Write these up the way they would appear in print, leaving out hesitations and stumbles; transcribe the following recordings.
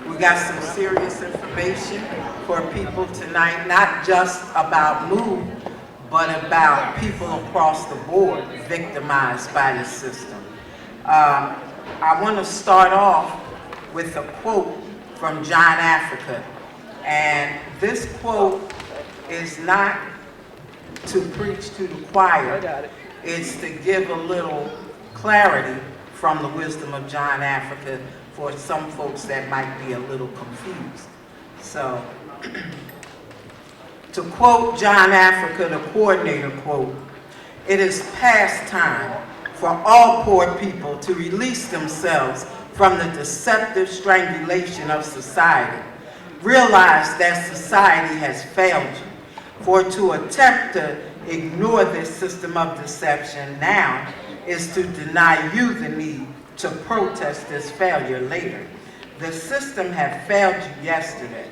We got some serious information for people tonight, not just about MOVE, but about people across the board victimized by the system. I want to start off with a quote from John Africa. And this quote is not to preach to the choir. It's to give a little clarity from the wisdom of John Africa for some folks that might be a little confused. So, to quote John Africa, the coordinator quote, "It is past time for all poor people to release themselves from the deceptive strangulation of society. Realize that society has failed you. For to attempt to ignore this system of deception now is to deny you the need to protest this failure later. The system have failed you yesterday,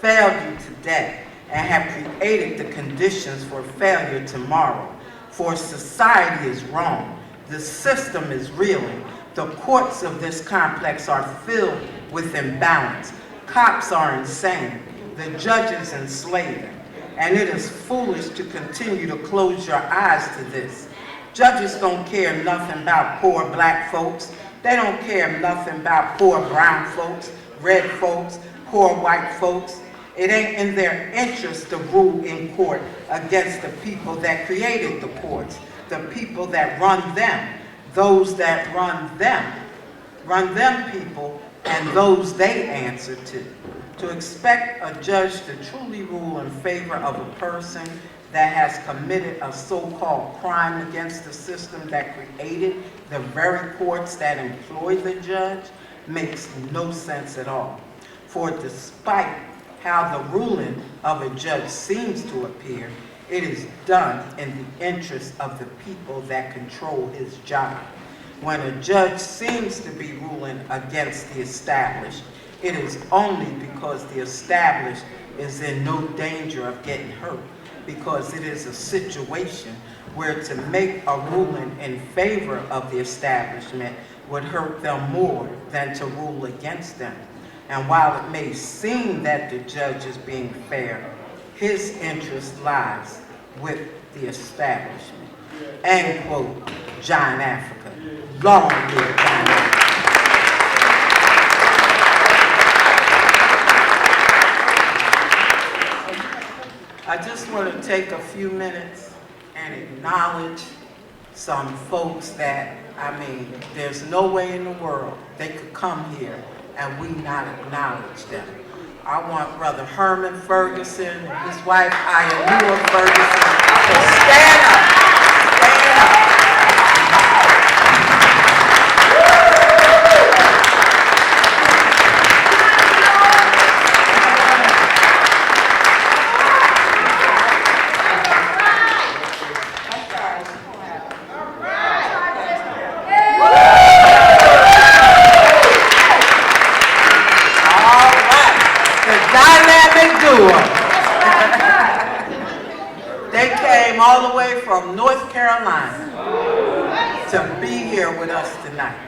failed you today, and have created the conditions for failure tomorrow. For society is wrong. The system is reeling. The courts of this complex are filled with imbalance. Cops are insane. The judges enslaving. And it is foolish to continue to close your eyes to this. Judges don't care nothing about poor black folks. They don't care nothing about poor brown folks, red folks, poor white folks. It ain't in their interest to rule in court against the people that created the courts, the people that run them, those that run them people, and those they answer to. To expect a judge to truly rule in favor of a person that has committed a so-called crime against the system that created the very courts that employ the judge makes no sense at all. For despite how the ruling of a judge seems to appear, it is done in the interest of the people that control his job. When a judge seems to be ruling against the established, it is only because the established is in no danger of getting hurt, because it is a situation where to make a ruling in favor of the establishment would hurt them more than to rule against them. And while it may seem that the judge is being fair, his interest lies with the establishment. End quote, John Africa. Long live John Africa. I just want to take a few minutes and acknowledge some folks that, there's no way in the world they could come here and we not acknowledge them. I want Brother Herman Ferguson and his wife, Ianua Ferguson, to stand up. Stand up. They came all the way from North Carolina to be here with us tonight.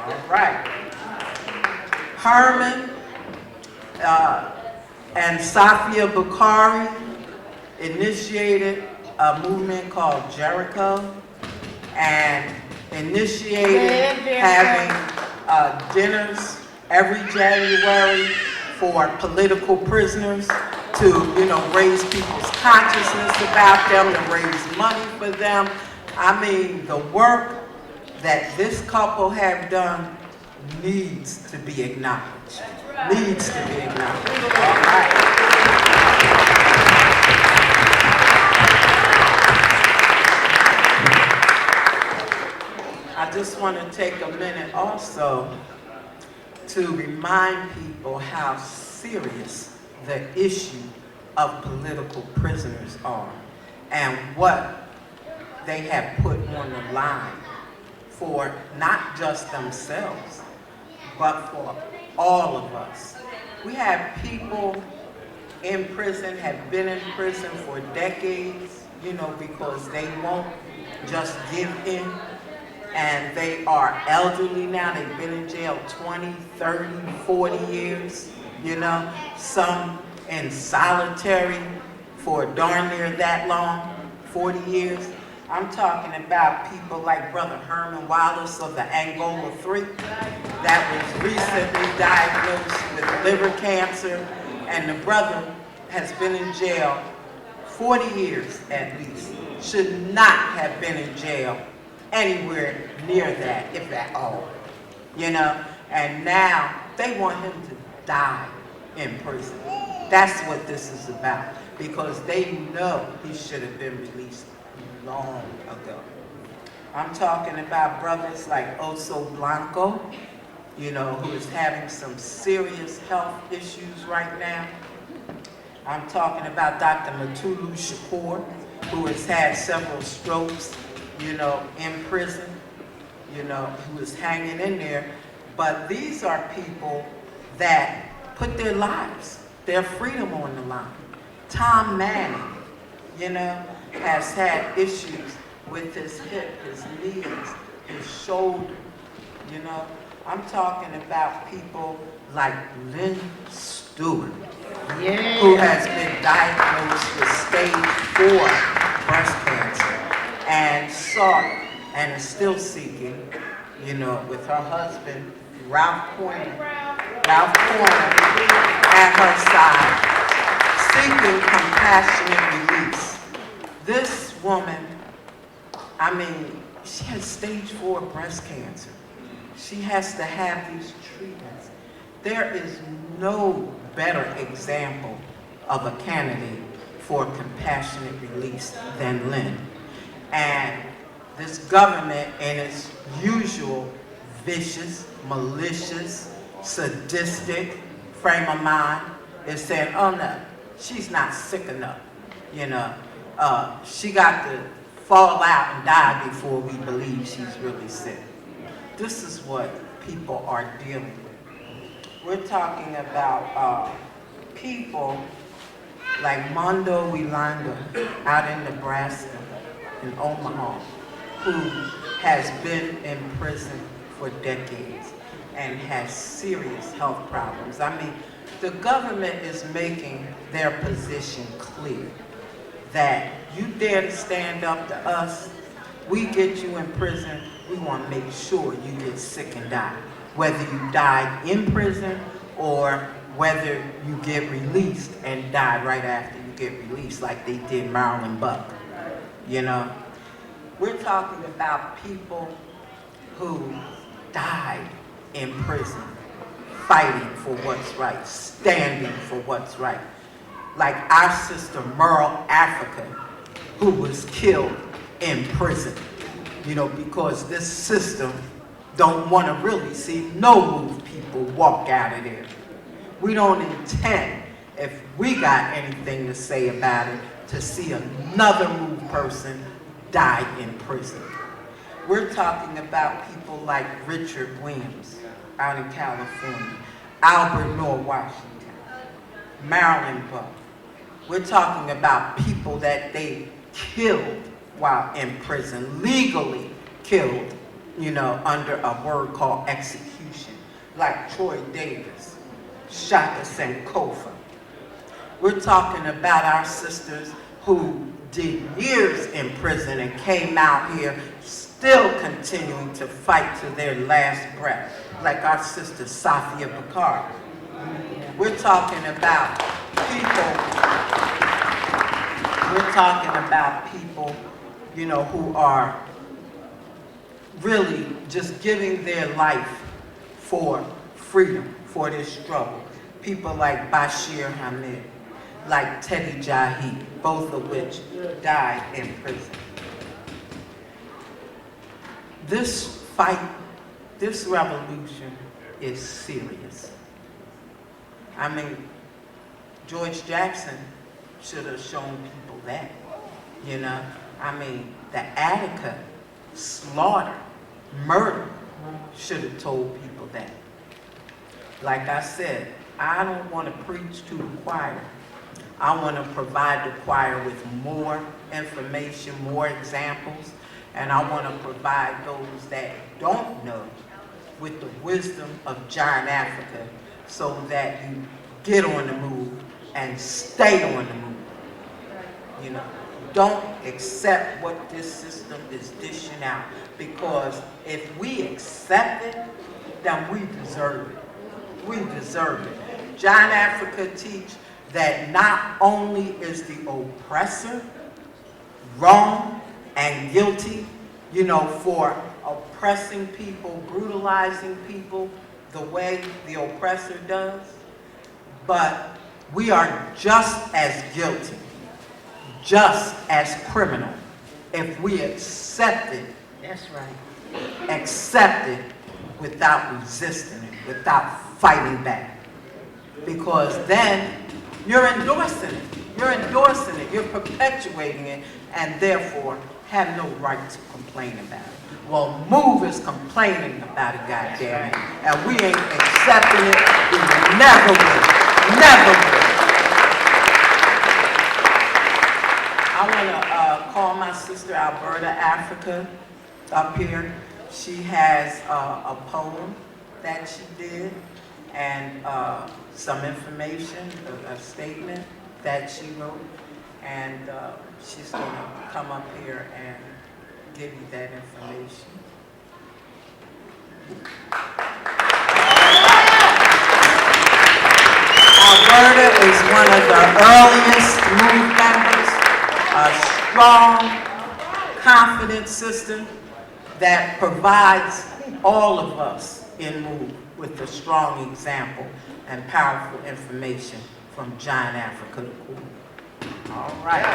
All right. Herman and Safia Bukhari initiated a movement called Jericho and initiated having dinners every January for political prisoners to, raise people's consciousness about them, to raise money for them. The work that this couple have done needs to be acknowledged. Needs to be acknowledged. All right. I just want to take a minute also to remind people how serious the issue of political prisoners are and what they have put on the line for not just themselves, but for all of us. We have people in prison, have been in prison for decades, because they won't just give in and they are elderly now. They've been in jail 20, 30, 40 years, you know, some in solitary for darn near that long, 40 years. I'm talking about people like Brother Herman Wallace of the Angola 3 that was recently diagnosed with liver cancer, and the brother has been in jail 40 years at least. Should not have been in jail anywhere near that, if at all, you know, and now they want him to die in prison. That's what this is about, because they know he should have been released long ago. I'm talking about brothers like Oso Blanco, you know, who is having some serious health issues right now. I'm talking about Dr. Matulu Shakur, who has had several strokes, you know, in prison, you know, who is hanging in there. But these are people that put their lives, their freedom on the line. Tom Manning, you know, has had issues with his hip, his knees, his shoulder, you know. I'm talking about people like Lynn Stewart, who has been diagnosed with stage 4 breast cancer and sought and is still seeking, you know, with her husband, Ralph Corner at her side, seeking compassionate release. This woman, I mean, she has stage 4 breast cancer. She has to have these treatments. There is no better example of a candidate for compassionate release than Lynn. And this government, in its usual vicious, malicious, sadistic frame of mind, is saying, oh no, she's not sick enough, you know. She got to fall out and die before we believe she's really sick. This is what people are dealing with. We're talking about people like Mondo Wilanda out in Nebraska, in Omaha, who has been in prison for decades and has serious health problems. I mean, the government is making their position clear that you dare to stand up to us, we get you in prison, we want to make sure you get sick and die. Whether you died in prison or whether you get released and die right after you get released, like they did Marilyn Buck, you know. We're talking about people who died in prison, fighting for what's right, standing for what's right. Like our sister Merle Africa, who was killed in prison, you know, because this system don't want to really see no move people walk out of there. We don't intend, if we got anything to say about it, to see another move person die in prison. We're talking about people like Richard Williams out in California, Albert Noah Washington, Marilyn Buck. We're talking about people that they killed while in prison, legally killed, you know, under a word called execution, like Troy Davis, Shaka Sankofa. We're talking about our sisters who did years in prison and came out here still continuing to fight to their last breath, like our sister Safia Bakari. We're talking about people, you know, who are really just giving their life for freedom, for this struggle. People like Bashir Hamid, like Teddy Jahi, both of which died in prison. This fight, this revolution is serious. I mean, George Jackson should have shown people that, you know. I mean, the Attica slaughter, murder, should have told people that. Like I said, I don't want to preach to the choir. I want to provide the choir with more information, more examples, And I want to provide those that don't know with the wisdom of Giant Africa so that you get on the move and stay on the move. You know, don't accept what this system is dishing out, because if we accept it, then we deserve it. We deserve it. Giant Africa teach that not only is the oppressor wrong and guilty, you know, for oppressing people, brutalizing people the way the oppressor does, but we are just as guilty, just as criminal, if we accept it. That's right. Accept it without resisting it, without fighting back. Because then you're endorsing it. You're endorsing it. You're perpetuating it, and therefore have no right to complain about it. Well, MOVE is complaining about it, goddamn it. And we ain't accepting it. We never will. Never will. I want to call my sister Alberta Africa up here. She has a poem that she did and some information, a statement that she wrote, and she's going to come up here and give you that information. Alberta is one of the earliest MOVE members, a strong, confident sister that provides all of us in MOVE with a strong example and powerful information from Giant Africa to Cool. All right.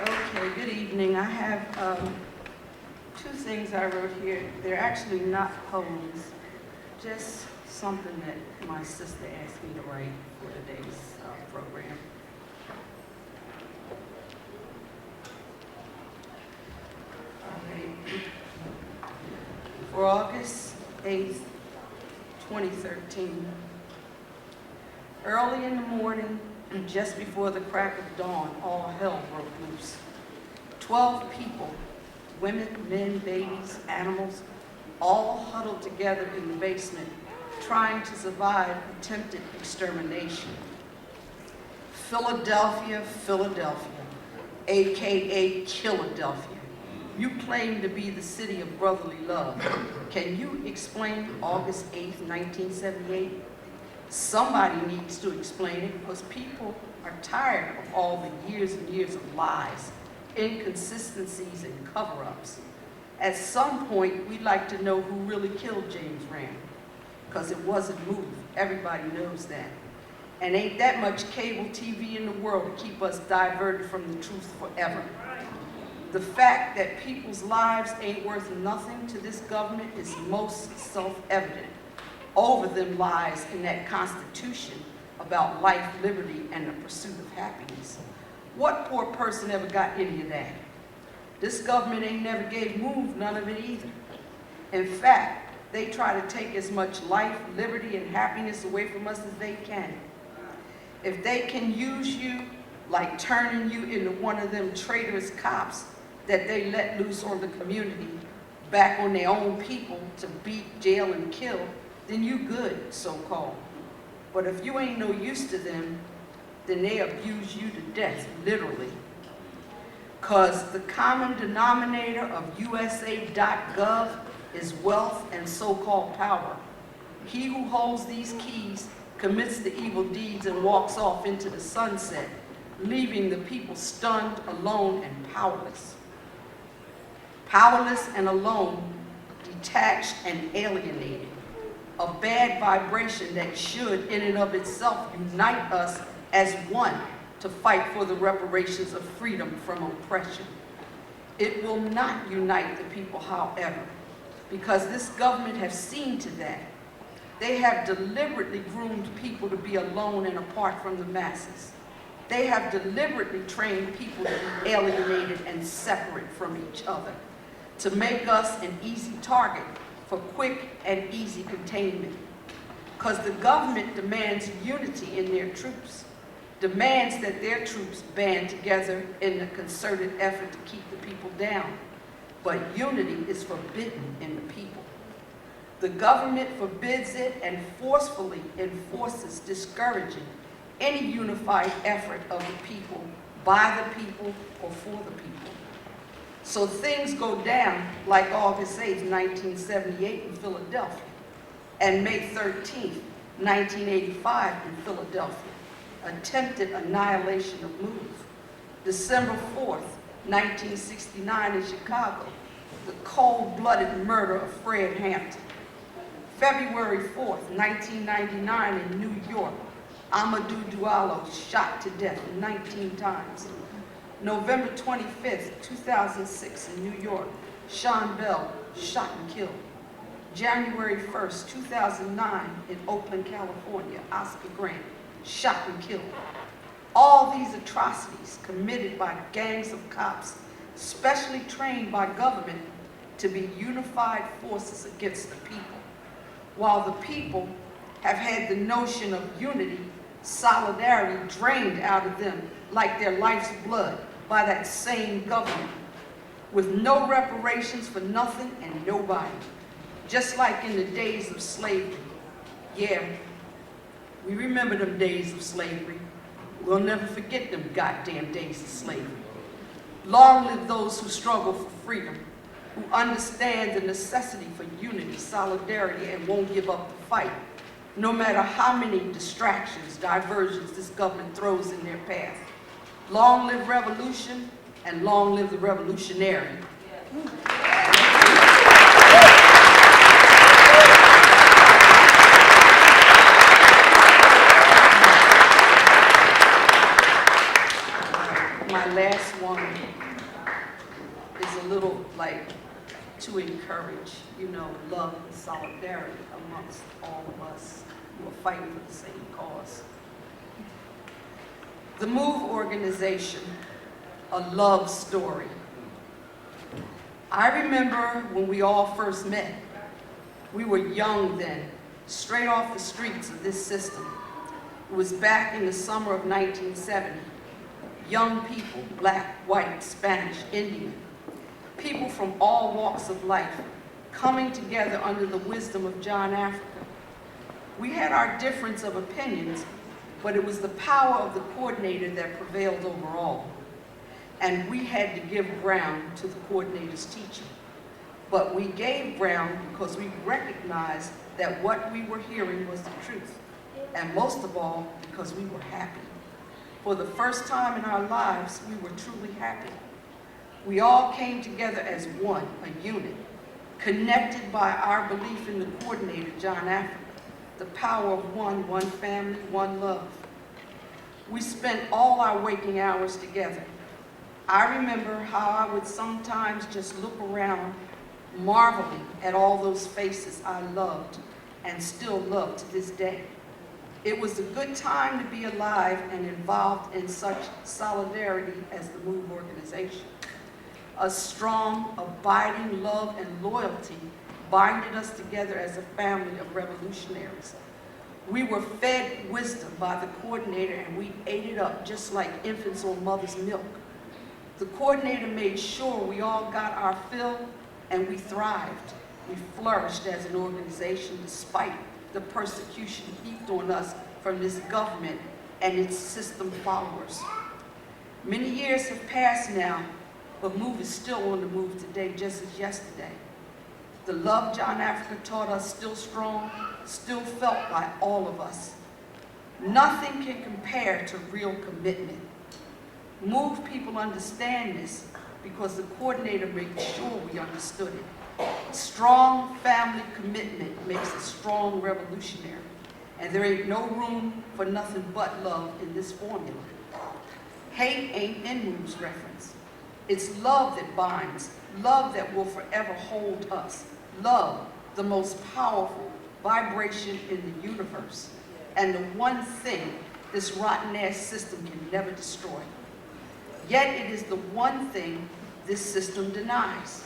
Okay, good evening. I have two things I wrote here. They're actually not poems, just something that my sister asked me to write for today's program. For August 8th, 2013, early in the morning, and just before the crack of dawn, all hell broke loose. 12 people, women, men, babies, animals, all huddled together in the basement, trying to survive attempted extermination. Philadelphia, Philadelphia, AKA Killadelphia. You claim to be the city of brotherly love. Can you explain August 8th, 1978? Somebody needs to explain it, because people are tired of all the years and years of lies, inconsistencies, and cover-ups. At some point, we'd like to know who really killed James Rand, because it wasn't MOVE. Everybody knows that. And ain't that much cable TV in the world to keep us diverted from the truth forever. The fact that people's lives ain't worth nothing to this government is most self-evident. Over them lies in that Constitution about life, liberty, and the pursuit of happiness. What poor person ever got any of that? This government ain't never gave MOVE none of it either. In fact, they try to take as much life, liberty, and happiness away from us as they can. If they can use you, like turning you into one of them traitorous cops that they let loose on the community, back on their own people to beat, jail, and kill, then you good, so-called. But if you ain't no use to them, then they abuse you to death, literally. Because the common denominator of USA.gov is wealth and so-called power. He who holds these keys commits the evil deeds and walks off into the sunset, leaving the people stunned, alone, and powerless. Powerless and alone, detached and alienated. A bad vibration that should, in and of itself, unite us as one to fight for the reparations of freedom from oppression. It will not unite the people, however, because this government has seen to that. They have deliberately groomed people to be alone and apart from the masses. They have deliberately trained people to be alienated and separate from each other, to make us an easy target for quick and easy containment. Because the government demands unity in their troops. demands that their troops band together in a concerted effort to keep the people down. But unity is forbidden in the people. The government forbids it and forcefully enforces discouraging any unified effort of the people, by the people, or for the people. So things go down like August 8, 1978 in Philadelphia, and May 13, 1985 in Philadelphia, attempted annihilation of MOVE. December 4th, 1969 in Chicago, the cold-blooded murder of Fred Hampton. February 4th, 1999 in New York, Amadou Diallo shot to death 19 times. November 25th, 2006 in New York, Sean Bell shot and killed. January 1st, 2009 in Oakland, California, Oscar Grant shot and killed. All these atrocities committed by gangs of cops, specially trained by government to be unified forces against the people. While the people have had the notion of unity, solidarity drained out of them like their life's blood by that same government, with no reparations for nothing and nobody, just like in the days of slavery. Yeah, we remember them days of slavery. We'll never forget them goddamn days of slavery. Long live those who struggle for freedom, who understand the necessity for unity, solidarity, and won't give up the fight, no matter how many distractions, diversions this government throws in their path. Long live revolution, and long live the revolutionary. My last one is a little like to encourage, love and solidarity amongst all of us who are fighting for the same cause. The MOVE organization, a love story. I remember when we all first met. We were young then, straight off the streets of this system. It was back in the summer of 1970. Young people, black, white, Spanish, Indian, people from all walks of life, coming together under the wisdom of John Africa. We had our difference of opinions, but it was the power of the coordinator that prevailed over all. And we had to give ground to the coordinator's teaching. But we gave ground because we recognized that what we were hearing was the truth. And most of all, because we were happy. For the first time in our lives, we were truly happy. We all came together as one, a unit, connected by our belief in the coordinator, John Africa, the power of one family, one love. We spent all our waking hours together. I remember how I would sometimes just look around, marveling at all those faces I loved and still love to this day. It was a good time to be alive and involved in such solidarity as the MOVE organization. A strong, abiding love and loyalty binded us together as a family of revolutionaries. We were fed wisdom by the coordinator and we ate it up just like infants on mother's milk. The coordinator made sure we all got our fill and we thrived. We flourished as an organization despite the persecution heaped on us from this government and its system followers. Many years have passed now, but MOVE is still on the move today, just as yesterday. The love John Africa taught us, still strong, still felt by all of us. Nothing can compare to real commitment. MOVE people understand this because the coordinator made sure we understood it. Strong family commitment makes a strong revolutionary, and there ain't no room for nothing but love in this formula. Hate ain't in MOVE's reference. It's love that binds, love that will forever hold us. Love, the most powerful vibration in the universe, and the one thing this rotten-ass system can never destroy. Yet it is the one thing this system denies.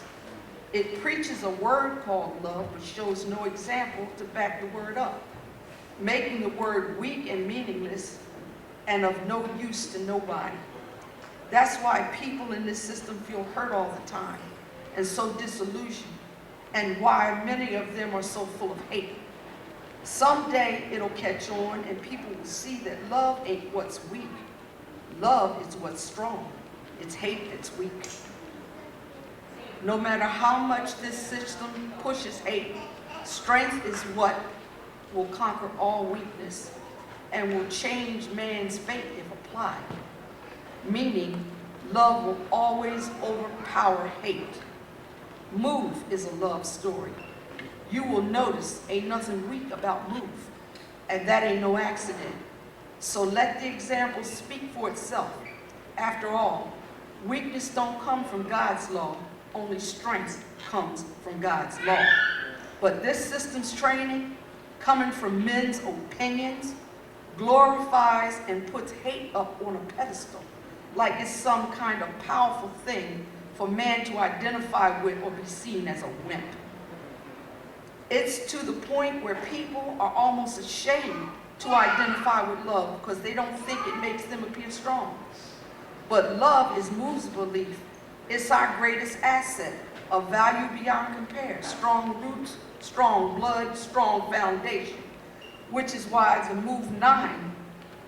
It preaches a word called love, but shows no example to back the word up, making the word weak and meaningless, and of no use to nobody. That's why people in this system feel hurt all the time and so disillusioned, and why many of them are so full of hate. Someday it'll catch on and people will see that love ain't what's weak. Love is what's strong. It's hate that's weak. No matter how much this system pushes hate, strength is what will conquer all weakness and will change man's fate if applied. Meaning, love will always overpower hate. Move is a love story. You will notice ain't nothing weak about Move, and that ain't no accident. So let the example speak for itself. After all, weakness don't come from God's law, only strength comes from God's law. But this system's training, coming from men's opinions, glorifies and puts hate up on a pedestal, like it's some kind of powerful thing for man to identify with or be seen as a wimp. It's to the point where people are almost ashamed to identify with love because they don't think it makes them appear strong. But love is Move's belief. It's our greatest asset, a value beyond compare, strong roots, strong blood, strong foundation, which is why the Move 9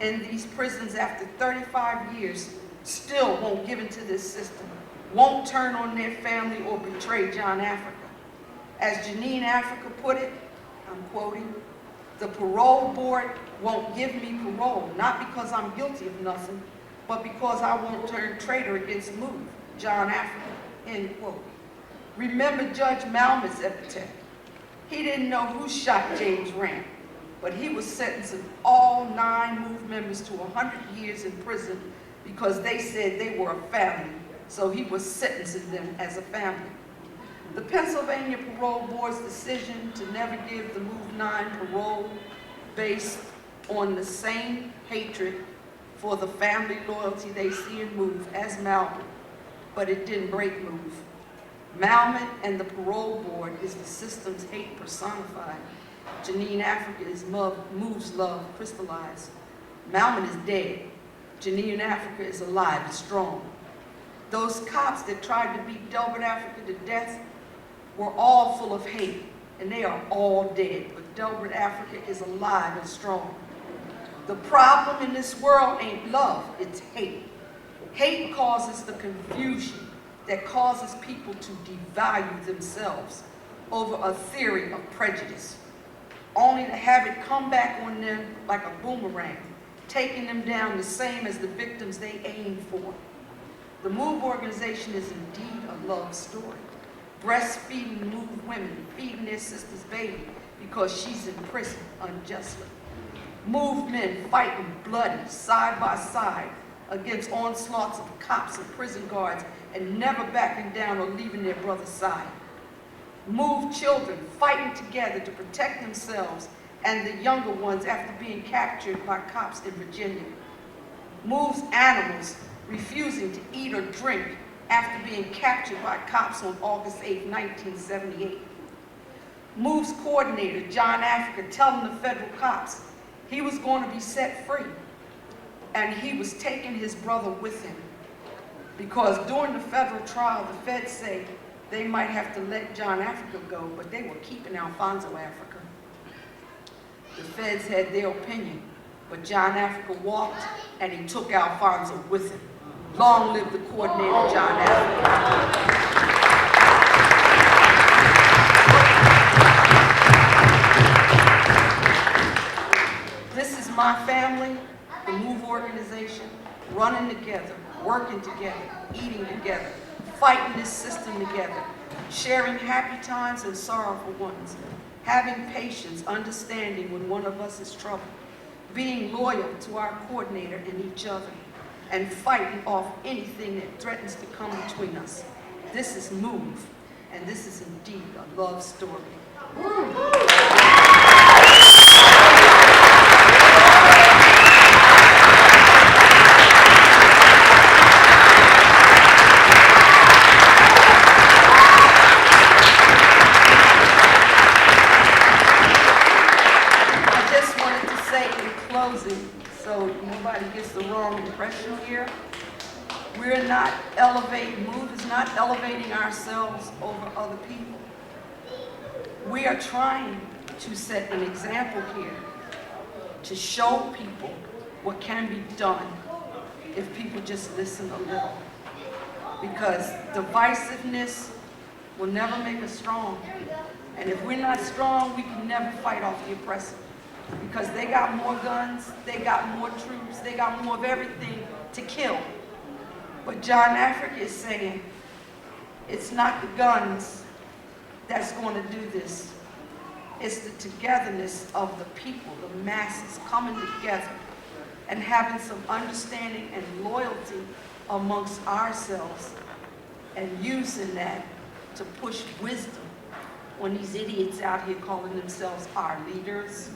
in these prisons after 35 years still won't give into this system, won't turn on their family or betray John Africa. As Janine Africa put it, I'm quoting, "The parole board won't give me parole, not because I'm guilty of nothing, but because I won't turn traitor against Move, John Africa," end quote. Remember Judge Malmuth's epitaph. He didn't know who shot James Rand, but he was sentencing all 9 Move members to 100 years in prison because they said they were a family, so he was sentencing them as a family. The Pennsylvania Parole Board's decision to never give the Move 9 parole based on the same hatred for the family loyalty they see in Move as Malmuth, but it didn't break Move. Malmuth and the parole board is the system's hate personified. Janine Africa is Move's love crystallized. Malmuth is dead. Janine Africa is alive and strong. Those cops that tried to beat Delbert Africa to death were all full of hate, and they are all dead, but Delbert Africa is alive and strong. The problem in this world ain't love, it's hate. Hate causes the confusion that causes people to devalue themselves over a theory of prejudice, only to have it come back on them like a boomerang, taking them down the same as the victims they aimed for. The Move organization is indeed a love story. Breastfeeding Move women, feeding their sister's baby because she's in prison unjustly. Move men fighting bloody side by side against onslaughts of cops and prison guards and never backing down or leaving their brother's side. Move children fighting together to protect themselves and the younger ones after being captured by cops in Virginia. Move's animals refusing to eat or drink after being captured by cops on August 8, 1978. Move's coordinator, John Africa, telling the federal cops he was going to be set free, and he was taking his brother with him. Because during the federal trial, the feds say they might have to let John Africa go, but they were keeping Alfonso Africa. The feds had their opinion, but John Africa walked, and he took Alfonso with him. Long live the coordinator, John Africa. This is my family, the Move organization, running together, working together, eating together, fighting this system together, sharing happy times and sorrowful ones, having patience, understanding when one of us is troubled, being loyal to our coordinator and each other, and fighting off anything that threatens to come between us. This is Move, and this is indeed a love story. I just wanted to say in closing, So nobody gets the wrong impression here. We're not elevating, MOVE is not elevating ourselves over other people. We are trying to set an example here to show people what can be done if people just listen a little. Because divisiveness will never make us strong. And if we're not strong, we can never fight off the oppressor. Because they got more guns, they got more troops, they got more of everything to kill. But John Africa is saying, it's not the guns that's going to do this. It's the togetherness of the people, the masses coming together and having some understanding and loyalty amongst ourselves and using that to push wisdom on these idiots out here calling themselves our leaders.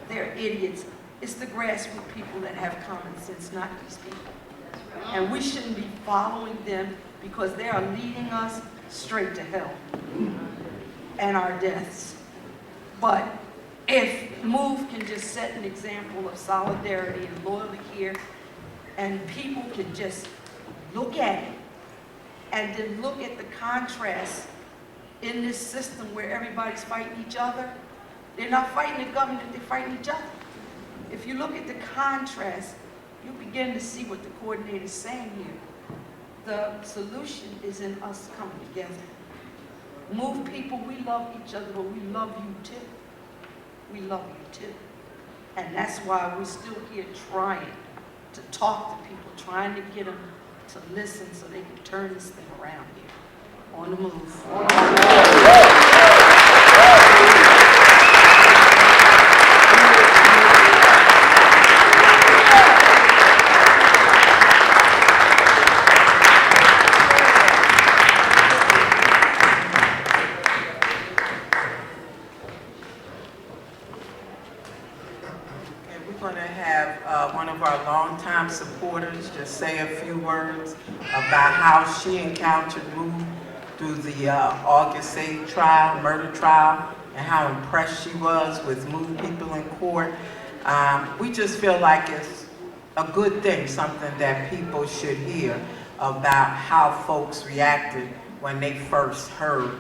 They're idiots. It's the grassroots people that have common sense, not these people. And we shouldn't be following them because they are leading us straight to hell and our deaths. But if MOVE can just set an example of solidarity and loyalty here, and people can just look at it, and then look at the contrast in this system where everybody's fighting each other. They're not fighting the government, they're fighting each other. If you look at the contrast, you begin to see what the coordinator is saying here. The solution is in us coming together. MOVE people, we love each other, but we love you too. We love you too. And that's why we're still here trying to talk to people, trying to get them to listen so they can turn this thing around here. On the move. One of our longtime supporters just say a few words about how she encountered MOVE through the August 8th trial, murder trial, and how impressed she was with MOVE people in court. We just feel like it's a good thing, something that people should hear about how folks reacted when they first heard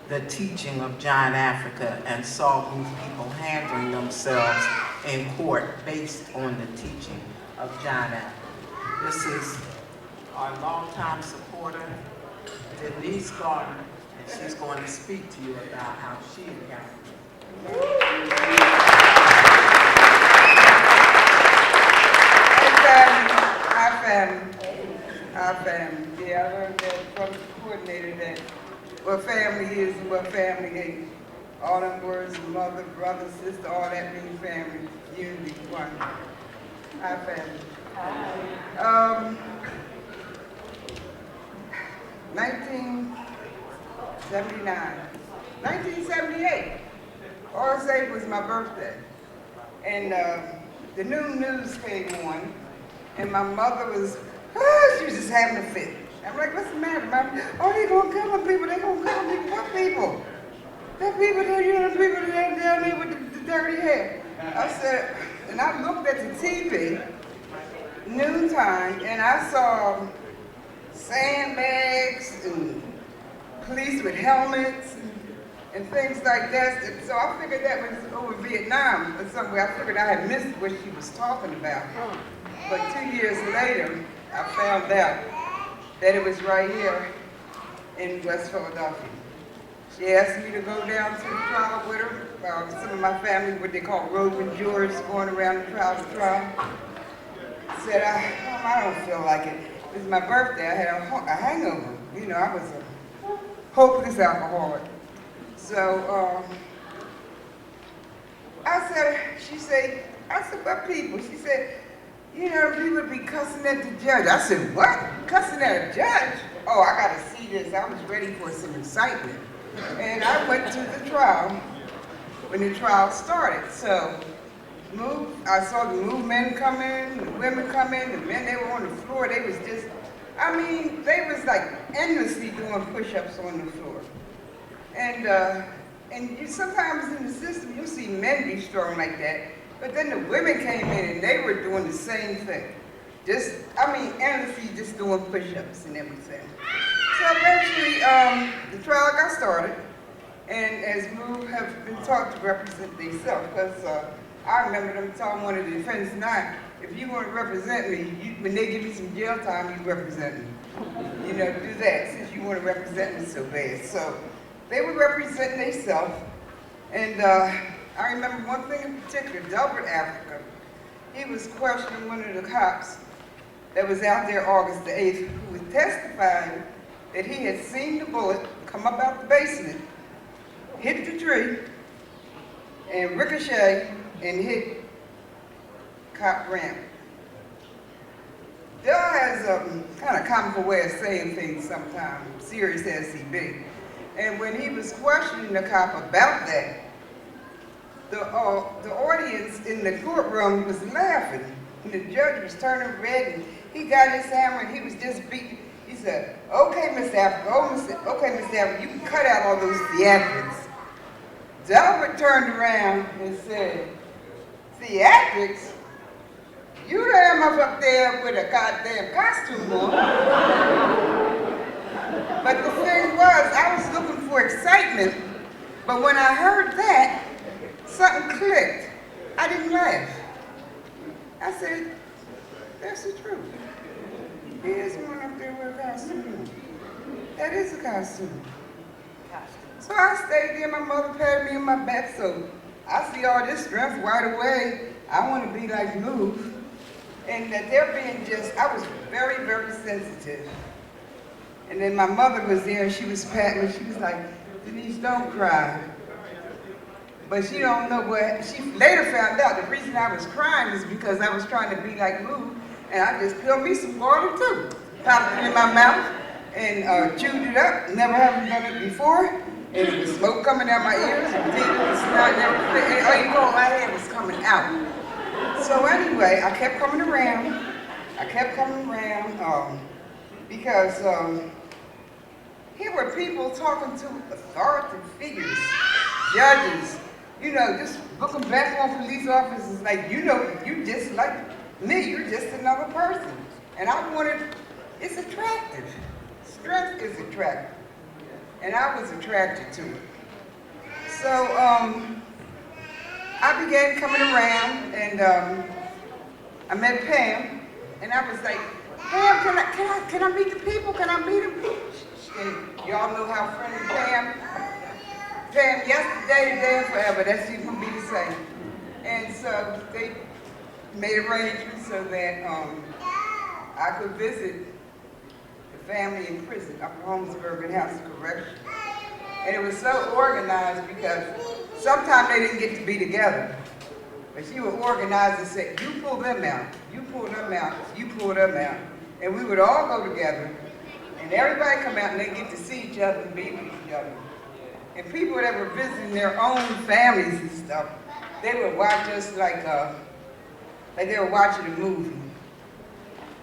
the teaching of John Africa and saw MOVE people handling themselves in court based on the teaching of John Africa. This is our longtime supporter, Denise Gardner, and she's going to speak to you about how she encountered it. Our family. Yeah, I learned that from the coordinator that what family is and what family ain't. All them words, mother, brother, sister, all that means family, unity, one. Our family. 1979. 1978. August 8th was my birthday. And the noon news came on, and my mother was, she was just having a fit. I'm like, what's the matter, Mom? Oh, they gonna kill them people, they gonna kill them people. What people? The people that, you know, the people that down there with the dirty hair. I said, and I looked at the TV, noontime, and I saw sandbags and police with helmets and things like that. So I figured that was over Vietnam or somewhere. I figured I had missed what she was talking about. But 2 years later, I found out that it was right here in West Philadelphia. She asked me to go down to the trial with her. Some of my family, what they call roving jurors, going around the trial to trial. Said, I don't feel like it. It was my birthday. I had a hangover. You know, I was a hopeless alcoholic. So she said, what people? She said, you know, people be cussing at the judge. I said, what? Cussing at a judge? Oh, I gotta see this. I was ready for some excitement. And I went to the trial when the trial started. So I saw the MOVE men come in, the women come in, the men, they were on the floor. They was just, I mean, they was like endlessly doing push-ups on the floor. And sometimes in the system, you'll see men be strong like that, But then the women came in and they were doing the same thing. Endlessly just doing push-ups and everything. So eventually, the trial got started, and as Moo have been taught to represent themselves, because I remember them telling one of the defendants, "Now, if you want to represent me, when they give me some jail time, you represent me. You know, do that since you want to represent me so bad." So they were representing themselves, and I remember one thing in particular, Delbert Africa. He was questioning one of the cops that was out there August the 8th, who was testifying that he had seen the bullet come up out the basement, hit the tree, and ricochet and hit cop Graham. Del has a kind of comical way of saying things sometimes, serious as he be. And when he was questioning the cop about that, the audience in the courtroom was laughing. And the judge was turning red, and he got his hammer and he was just beating. He said, "Okay, Mr. Africa, okay, Mr. Africa, you can cut out all those theatrics." Delbert turned around and said, "Theatrics? You damn up there with a goddamn costume on." But the thing was, I was looking for excitement, but when I heard that, something clicked. I didn't laugh. I said, "That's the truth. He is one up there with a costume. That is a costume." So I stayed there, my mother patted me on my back, so I see all this strength right away. I want to be like Move. And that they're being I was very, very sensitive. And then my mother was there and she was patting me. She was like, "Denise, don't cry." But she don't know what, she later found out the reason I was crying is because I was trying to be like Move, and I just peeled me some water too. Popped it in my mouth and chewed it up. Never having done it before. And there was smoke coming out my ears and teeth and snot and everything. And all you know, my head was coming out. So anyway, I kept coming around. Because here were people talking to authoritative figures, judges, you know, just looking back on police officers like, you know, you just like me, you're just another person. And I wanted, it's attractive. Strength is attractive. And I was attracted to it. So I began coming around and I met Pam and I was like, "Pam, can I meet the people? Can I meet them?" And y'all know how friendly Pam, yesterday, today, and forever, that's even gonna be the same. And so they made arrangements so that I could visit the family in prison up in Holmesburg and House of Correction. And it was so organized because sometimes they didn't get to be together. But she would organize and say, "You pull them out, you pull them out, you pull them out." And we would all go together. And everybody come out and they get to see each other and be with each other. And people that were visiting their own families and stuff, they would watch us like they were watching a movie.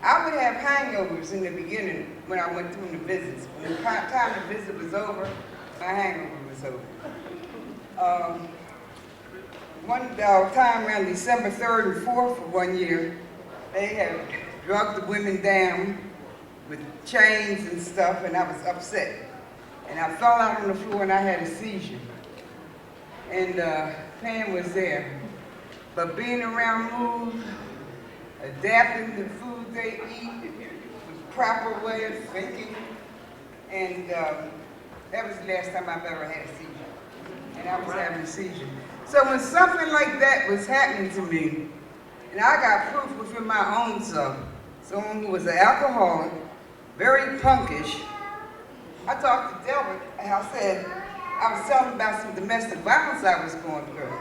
I would have hangovers in the beginning when I went through the visits. When the time the visit was over, my hangover was over. One time around December 3rd and 4th of one year, they had drugged the women down with chains and stuff, and I was upset. And I fell out on the floor and I had a seizure. And Pam was there. But being around Move, adapting the food they eat, the proper way of thinking, and that was the last time I've ever had a seizure. And I was having a seizure. So when something like that was happening to me, and I got proof within my own self, someone who was an alcoholic, very punkish, I talked to Delbert and I said, I was telling him about some domestic violence I was going through.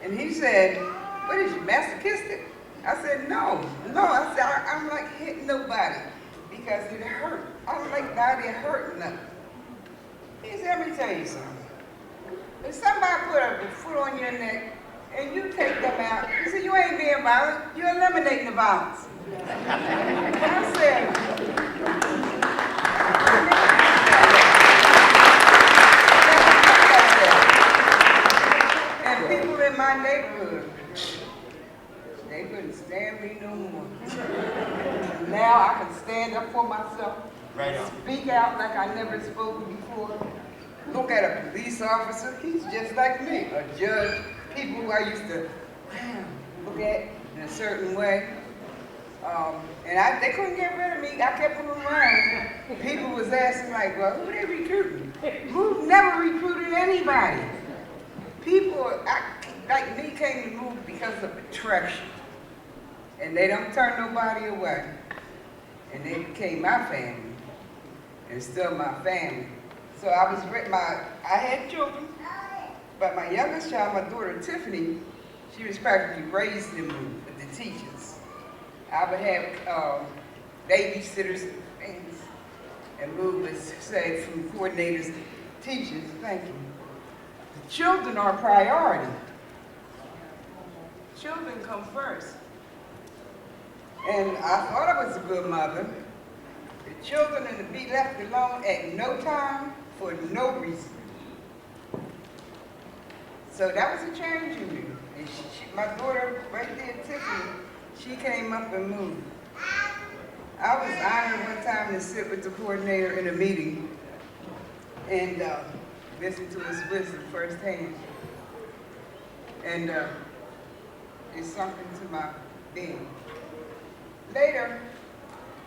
And he said, "What is you, masochistic?" I said, no. I said, I'm like hitting nobody because it hurt. I don't like nobody hurting nothing. He said, "Let me tell you something. If somebody put a foot on your neck and you take them out, he said, you ain't being violent, you're eliminating the violence." I said, and people in my neighborhood couldn't stand me no more. And now I can stand up for myself, speak out like I never spoken before. Look at a police officer, he's just like me. A judge, people who I used to look at in a certain way. And they couldn't get rid of me. I kept them around. People was asking like, well, who they recruiting? Who never recruited anybody? People like me came to move because of attraction. And they don't turn nobody away. And they became my family. And still my family. So I had children, but my youngest child, my daughter Tiffany, she was practically raised in move with the teachers. I would have babysitters and things, and move was said from coordinators, teachers, thank you. The children are a priority. Children come first. And I thought I was a good mother. The children are to be left alone at no time for no reason. So that was a change in me. And my daughter, right there, Tiffany, she came up and moved. I was honored one time to sit with the coordinator in a meeting and listen to his wisdom firsthand. And it sunk into my being. Later,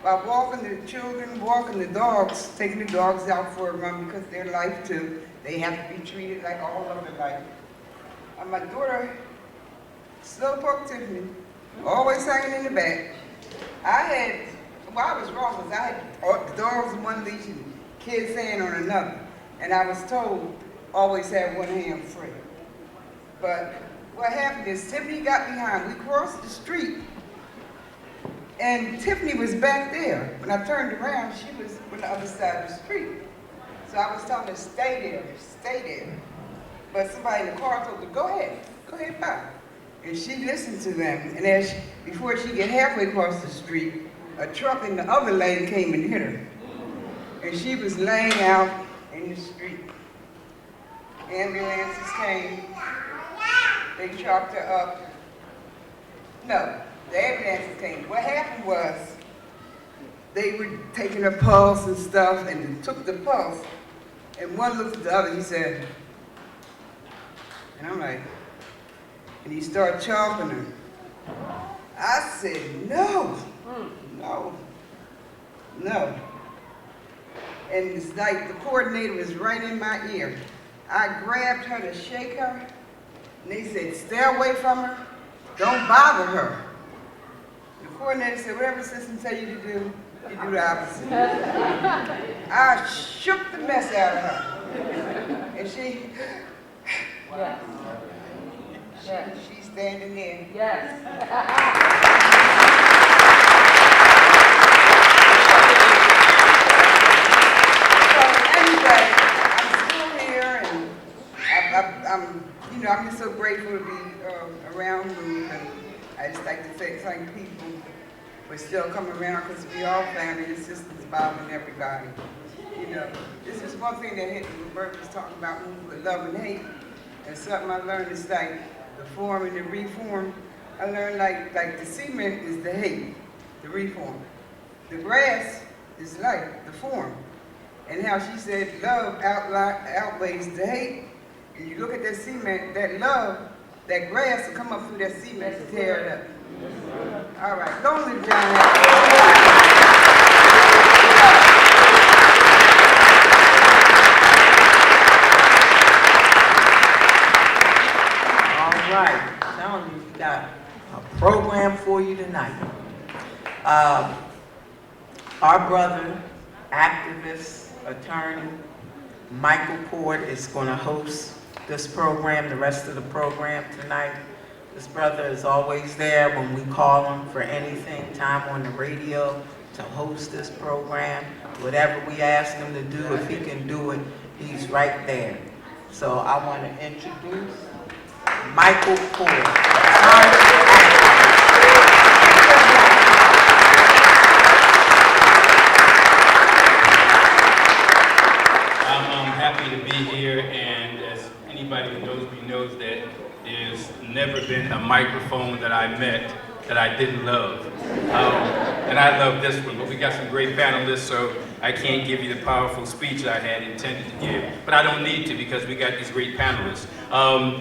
by walking the children, walking the dogs, taking the dogs out for a run because they're life too, they have to be treated like all other life. And my daughter, Slowpoke Tiffany, always hanging in the back. I was wrong because I had the dogs on one leash and kids' hand on another. And I was told, always have one hand free. But what happened is Tiffany got behind. We crossed the street. And Tiffany was back there. When I turned around, she was on the other side of the street. So I was telling her, stay there. But somebody in the car told her, go ahead, bye. And she listened to them. And before she get halfway across the street, a truck in the other lane came and hit her. And she was laying out in the street. Ambulances came. They chopped her up. No, the ambulances came. What happened was, they were taking her pulse and stuff, and they took the pulse. And one looked at the other, he said, and I'm like, and he started chopping her. I said, no. And it's like the coordinator was right in my ear. I grabbed her to shake her, and they said, stay away from her, don't bother her. The coordinator said, whatever the system tell you to do, you do the opposite. I shook the mess out of her. And she's standing there. Yes. So anyway, I'm still here, and I'm just so grateful to be around Move, and I just like to thank people for still coming around because we all family. The system's bothering everybody. This is one thing that hit me when Bert was talking about Move with love and hate, and something I learned is like the form and the reform. I learned like the cement is the hate, the reform. The grass is life, the form. And how she said love outweighs the hate. And you look at that cement, that love, that grass will come up through that cement and tear it up. All right, long live John All right, telling you, we got a program for you tonight. Our brother, activist, attorney, Michael Port is going to host this program, the rest of the program tonight. This brother is always there when we call him for anything, time on the radio, to host this program. Whatever we ask him to do, if he can do it, he's right there. So I want to introduce Michael Port. Happy to be here, and as anybody who knows me knows that there's never been a microphone that I met that I didn't love. And I love this one, but we got some great panelists, so I can't give you the powerful speech I had intended to give. But I don't need to because we got these great panelists.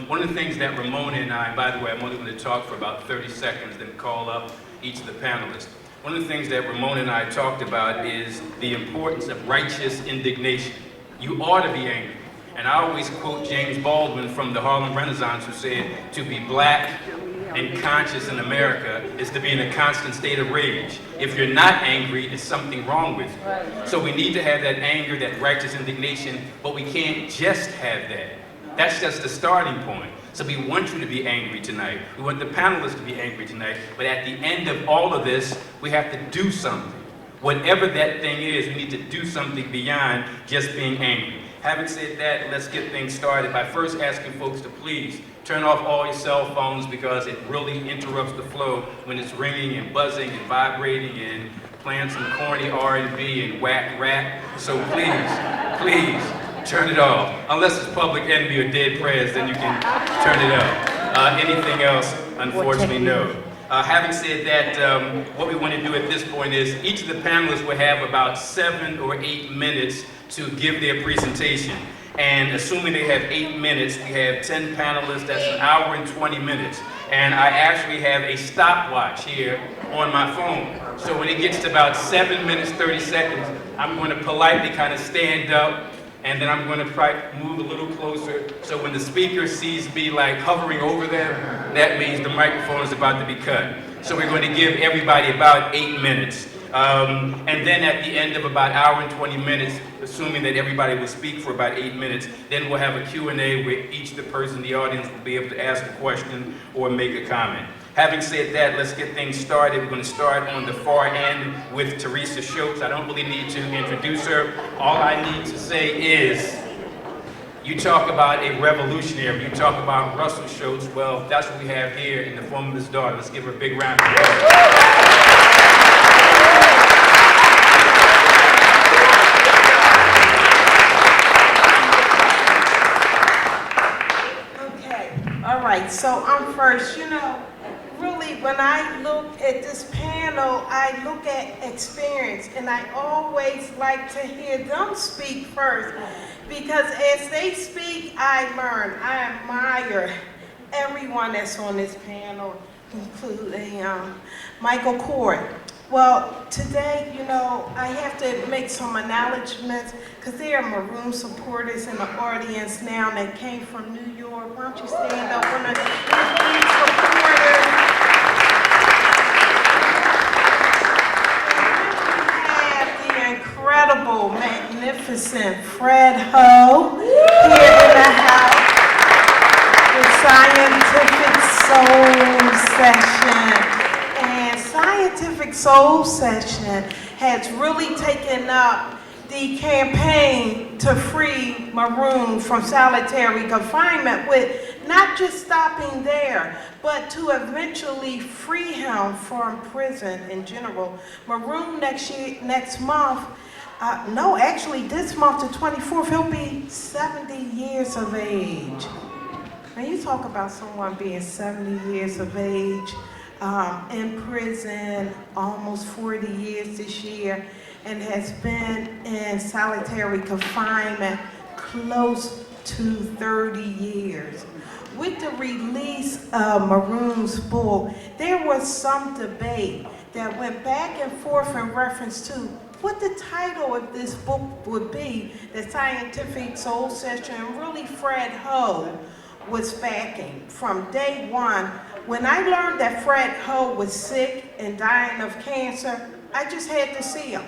One of the things that Ramona and I, by the way, I'm only going to talk for about 30 seconds, then call up each of the panelists. One of the things that Ramona and I talked about is the importance of righteous indignation. You ought to be angry. And I always quote James Baldwin from the Harlem Renaissance, who said, to be black and conscious in America is to be in a constant state of rage. If you're not angry, there's something wrong with you. So we need to have that anger, that righteous indignation, but we can't just have that. That's just the starting point. So we want you to be angry tonight. We want the panelists to be angry tonight. But at the end of all of this, we have to do something. Whatever that thing is, we need to do something beyond just being angry. Having said that, let's get things started by first asking folks to please turn off all your cell phones because it really interrupts the flow when it's ringing and buzzing and vibrating and playing some corny R&B and whack rap. So please, turn it off. Unless it's Public Enemy or Dead Prayers, then you can turn it up. Anything else, unfortunately, no. Having said that, what we want to do at this point is each of the panelists will have about 7 or 8 minutes to give their presentation. And assuming they have 8 minutes, we have 10 panelists, that's an hour and 20 minutes. And I actually have a stopwatch here on my phone. So when it gets to about 7 minutes, 30 seconds, I'm going to politely kind of stand up, and then I'm going to try to move a little closer. So when the speaker sees me like hovering over them, that means the microphone is about to be cut. So we're going to give everybody about 8 minutes. And then at the end of about an hour and 20 minutes, assuming that everybody will speak for about 8 minutes, then we'll have a Q&A where each of the person in the audience will be able to ask a question or make a comment. Having said that, let's get things started. We're going to start on the far end with Teresa Schultz. I don't really need to introduce her. All I need to say is, you talk about a revolutionary, you talk about Russell Schultz. Well, that's what we have here in the form of his daughter. Let's give her a big round of applause. All right, so I'm first. You know, really, when I look at this panel, I look at experience, and I always like to hear them speak first, because as they speak, I learn. I admire everyone that's on this panel, including Michael Kort. Well, today, you know, I have to make some acknowledgments because there are Maroon supporters in the audience now that came from New York. Why don't you stand up for the Maroon supporters? And we have the incredible, magnificent Fred Ho here in the house with Scientific Soul Session. Scientific Soul Session has really taken up the campaign to free Maroon from solitary confinement, with not just stopping there, but to eventually free him from prison in general. Maroon next month, this month, the 24th, he'll be 70 years of age. Now you talk about someone being 70 years of age, in prison almost 40 years this year, and has been in solitary confinement close to 30 years. With the release of Maroon's book, there was some debate that went back and forth in reference to what the title of this book would be, the Scientific Soul Session, and really Fred Ho was backing from day one. When I learned that Fred Ho was sick and dying of cancer, I just had to see him.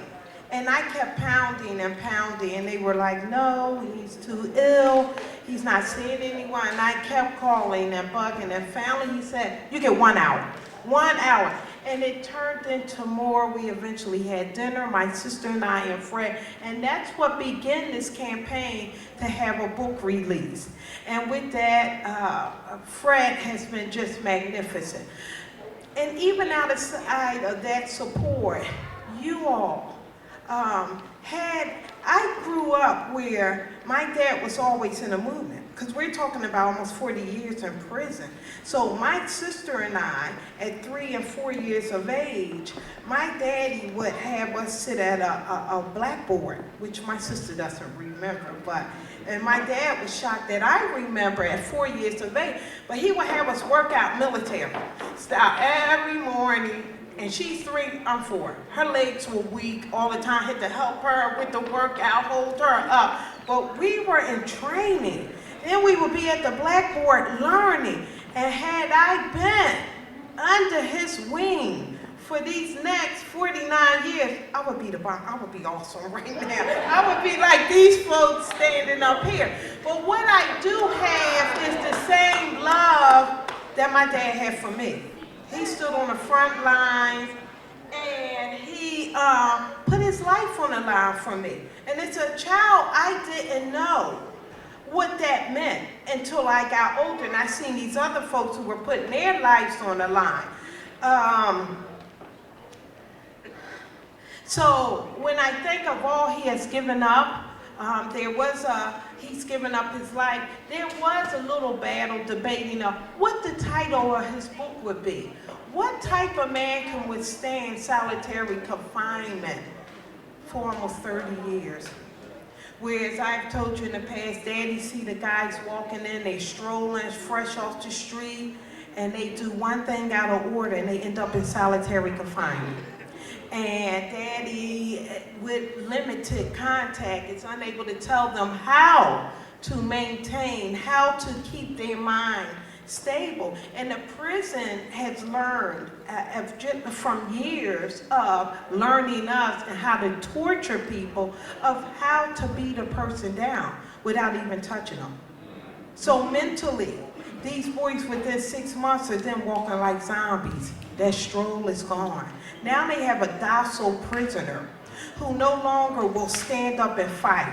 And I kept pounding and pounding, and they were like, no, he's too ill, he's not seeing anyone. And I kept calling and bugging, and finally he said, you get 1 hour. 1 hour. And it turned into more. We eventually had dinner, my sister and I and Fred, and that's what began this campaign to have a book released. And with that, Fred has been just magnificent. And even outside of that support, you all I grew up where my dad was always in a movement. because we're talking about almost 40 years in prison. So my sister and I, at 3 and 4 years of age, my daddy would have us sit at a blackboard, which my sister doesn't remember, and my dad was shocked that I remember at 4 years of age, but he would have us work out military style every morning. And she's 3, I'm 4. Her legs were weak all the time, had to help her with the workout, hold her up. But we were in training. Then we would be at the blackboard learning. And had I been under his wing for these next 49 years, I would be the bomb. I would be awesome right now. I would be like these folks standing up here. But what I do have is the same love that my dad had for me. He stood on the front lines, and he put his life on the line for me. And as a child, I didn't know what that meant until I got older, and I seen these other folks who were putting their lives on the line. So when I think of all he has given up, he's given up his life. There was a little battle debating what the title of his book would be. What type of man can withstand solitary confinement for almost 30 years? Whereas I've told you in the past, Daddy see the guys walking in, they strolling fresh off the street, and they do one thing out of order, and they end up in solitary confinement. And Daddy, with limited contact, is unable to tell them how to maintain, how to keep their mind stable. And the prison has learned from years of learning us and how to torture people, of how to beat a person down without even touching them. So mentally, these boys within 6 months are then walking like zombies. That stroll is gone. Now they have a docile prisoner who no longer will stand up and fight,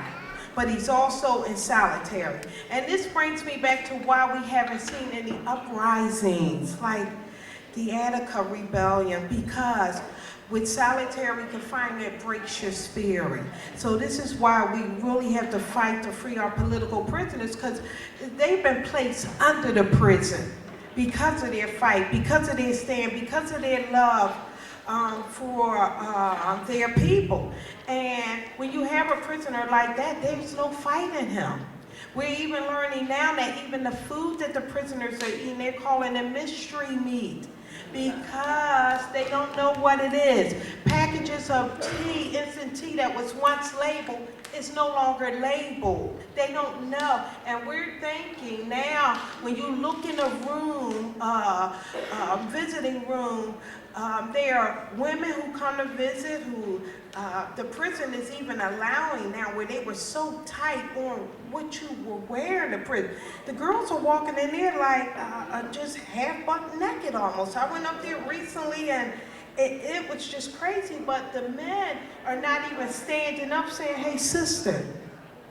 but he's also in solitary. And this brings me back to why we haven't seen any uprisings like the Attica Rebellion, because with solitary confinement, it breaks your spirit. So this is why we really have to fight to free our political prisoners, because they've been placed under the prison because of their fight, because of their stand, because of their love for their people. And when you have a prisoner like that, there's no fighting him. We're even learning now that even the food that the prisoners are eating, they're calling it mystery meat, because they don't know what it is. Packages of tea, instant tea that was once labeled, is no longer labeled. They don't know. And we're thinking now, when you look in a room, visiting room, there are women who come to visit who the prison is even allowing now, where they were so tight on what you were wearing in prison. The girls are walking in there like just half butt naked almost. I went up there recently, and it was just crazy, but the men are not even standing up saying, hey sister,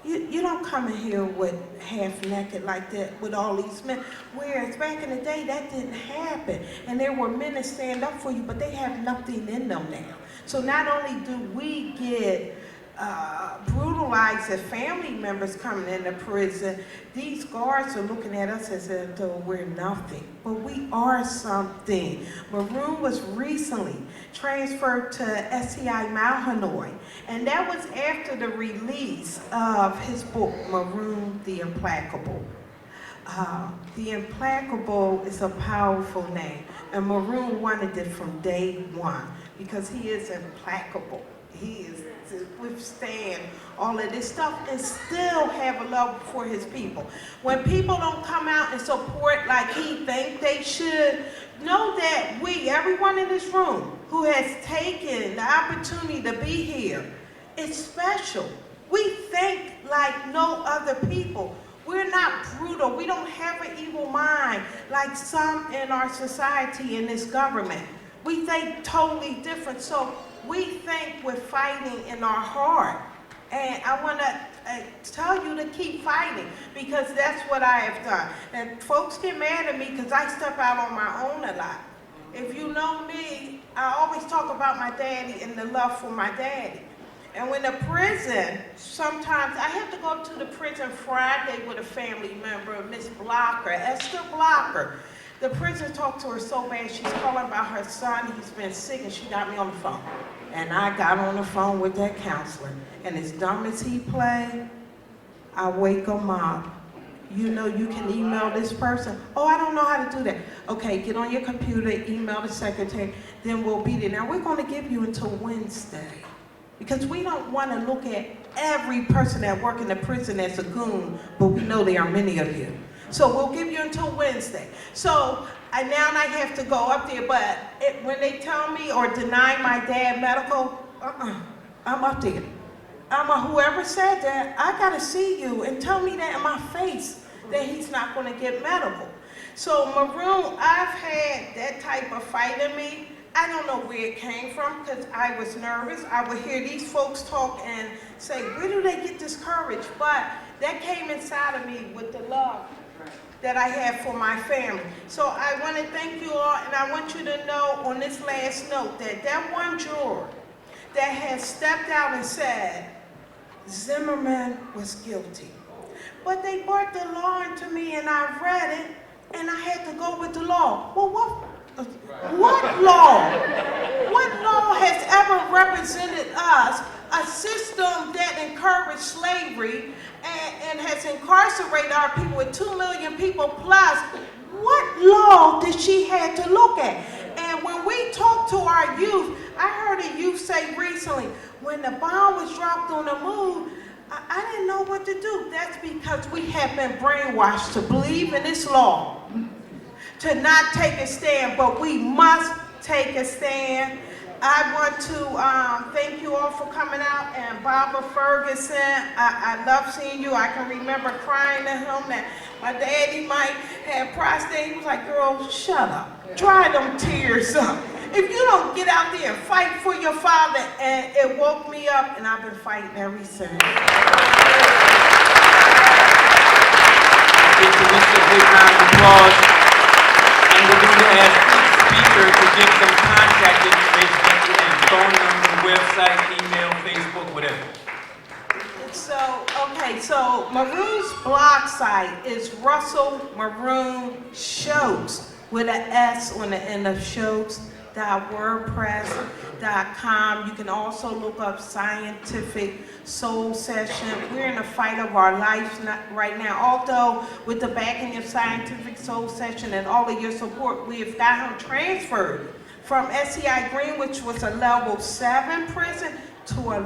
you don't come in here with half naked like that with all these men. Whereas back in the day, that didn't happen. And there were men that stand up for you, but they have nothing in them now. So not only do we get brutalized as family members coming into prison, these guards are looking at us as though we're nothing, but we are something. Maroon was recently transferred to SCI Mount Hanoi, and that was after the release of his book, Maroon the Implacable. The Implacable is a powerful name, and Maroon wanted it from day one, because he is implacable. He is to withstand all of this stuff and still have a love for his people. When people don't come out and support like he thinks they should, know that we, everyone in this room who has taken the opportunity to be here, is special. We think like no other people. We're not brutal. We don't have an evil mind like some in our society, in this government. We think totally different. So we think we're fighting in our heart. And I want to tell you to keep fighting, because that's what I have done. And folks get mad at me because I step out on my own a lot. If you know me, I always talk about my daddy and the love for my daddy. And when the prison, sometimes I have to go to the prison Friday with a family member, Miss Blocker, Esther Blocker. The prison talked to her so bad, she's calling about her son, he's been sick, and she got me on the phone. And I got on the phone with that counselor. And as dumb as he played, I wake him up. You know you can email this person. Oh, I don't know how to do that. Okay, get on your computer, email the secretary, then we'll be there. Now, we're going to give you until Wednesday because we don't want to look at every person that works in the prison as a goon, but we know there are many of you. So we'll give you until Wednesday. So now I have to go up there, but when they tell me or deny my dad medical, I'm up there. Whoever said that, I gotta see you and tell me that in my face that he's not gonna get medical. So Maroon, I've had that type of fight in me. I don't know where it came from because I was nervous. I would hear these folks talk and say, where do they get this courage? But that came inside of me with the love that I have for my family. So I want to thank you all, and I want you to know on this last note that that one juror that has stepped out and said Zimmerman was guilty. But they brought the law into me and I read it and I had to go with the law. Well, what law? What law has ever represented us, a system that encouraged slavery and has incarcerated our people with 2 million people plus? What law did she have to look at? And when we talk to our youth, I heard a youth say recently, when the bomb was dropped on the moon, I didn't know what to do. That's because we have been brainwashed to believe in this law, to not take a stand, but we must take a stand. I want to thank you all for coming out, and Barbara Ferguson, I love seeing you. I can remember crying to him that my daddy might have prostate. He was like, girl, shut up. Dry them tears up. If you don't get out there and fight for your father, and it woke me up, and I've been fighting ever since. Give Teresa a big round of applause. And we're going to ask each speaker to give some contact information at the end. Phone number, website, email, Facebook, whatever. So Maroon's blog site is Russell Maroon Shows with an S on the end of shows.wordpress.com. You can also look up Scientific Soul Session. We're in the fight of our lives right now. Although with the backing of Scientific Soul Session and all of your support, we have got him transferred from SCI Green, which was a level 7 prison, to a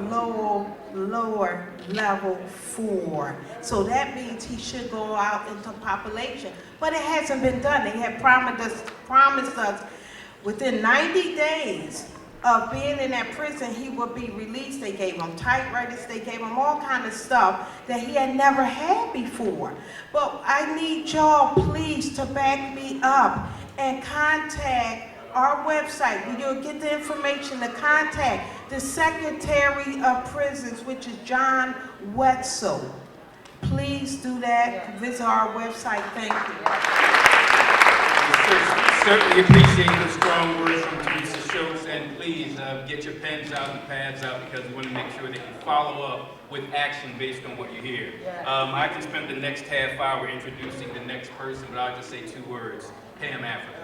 lower level 4. So that means he should go out into population. But it hasn't been done. They have promised us within 90 days of being in that prison, he would be released. They gave him typewriters, they gave him all kind of stuff that he had never had before. But I need y'all please to back me up and contact our website where you'll get the information to contact the Secretary of Prisons, which is John Wetzel. Please do that. Visit our website. Thank you. Certainly appreciate the strong words from Teresa Schultz, and please get your pens out and pads out because we want to make sure that you follow up with action based on what you hear. I can spend the next half hour introducing the next person, but I'll just say 2 words: Pam Africa.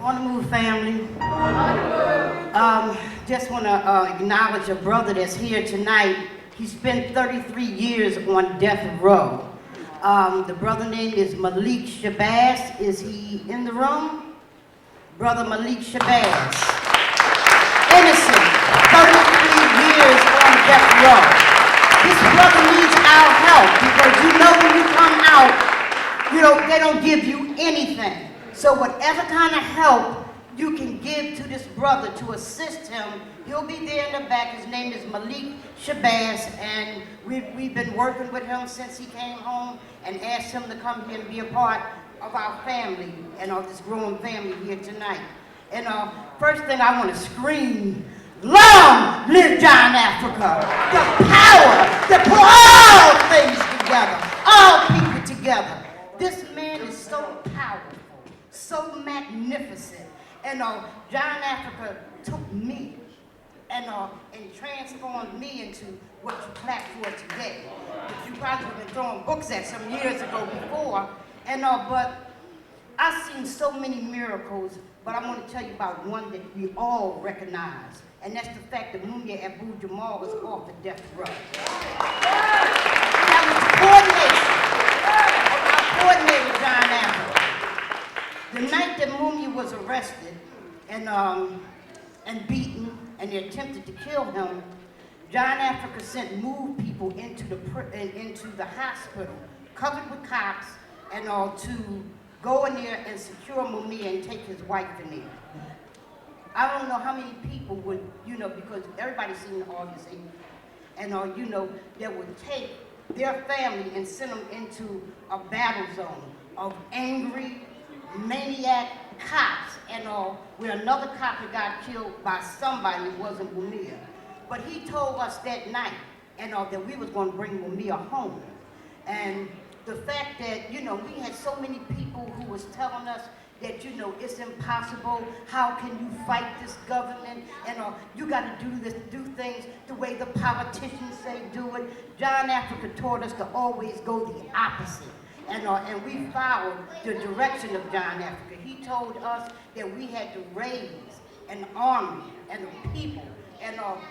On the move, family. Just want to acknowledge a brother that's here tonight. He spent 33 years on death row. The brother name is Malik Shabazz. Is he in the room? Brother Malik Shabazz. Innocent, 33 years on death row. This brother needs our help because when you come out, they don't give you anything. So whatever kind of help you can give to this brother to assist him, he'll be there in the back. His name is Malik Shabazz, and we've been working with him since he came home and asked him to come here and be a part of our family and of this growing family here tonight. And first thing I want to scream, long live John Africa. The power to put all things together, all people together. This man is so powerful, so magnificent. And John Africa took me and transformed me into what you clap for today. But you probably have been throwing books at some years ago before. But I've seen so many miracles, but I want to tell you about one that we all recognize. And that's the fact that Mumia Abu-Jamal was off the death row. That was coordinated, our coordinator, John Africa. The night that Mumia was arrested and beaten, and they attempted to kill him, John Africa sent move people into the hospital, covered with cops, and to go in there and secure Mumia and take his wife in there. I don't know how many people would, because everybody's seen August 8th, and that would take their family and send them into a battle zone of angry, maniac cops, where another cop had got killed by somebody who wasn't Mumia. But he told us that night, that we was going to bring Mumia home. And the fact that, we had so many people who was telling us that, it's impossible, how can you fight this government, you got to do things the way the politicians say do it. John Africa taught us to always go the opposite. And we followed the direction of John Africa. He told us that we had to raise an army and a people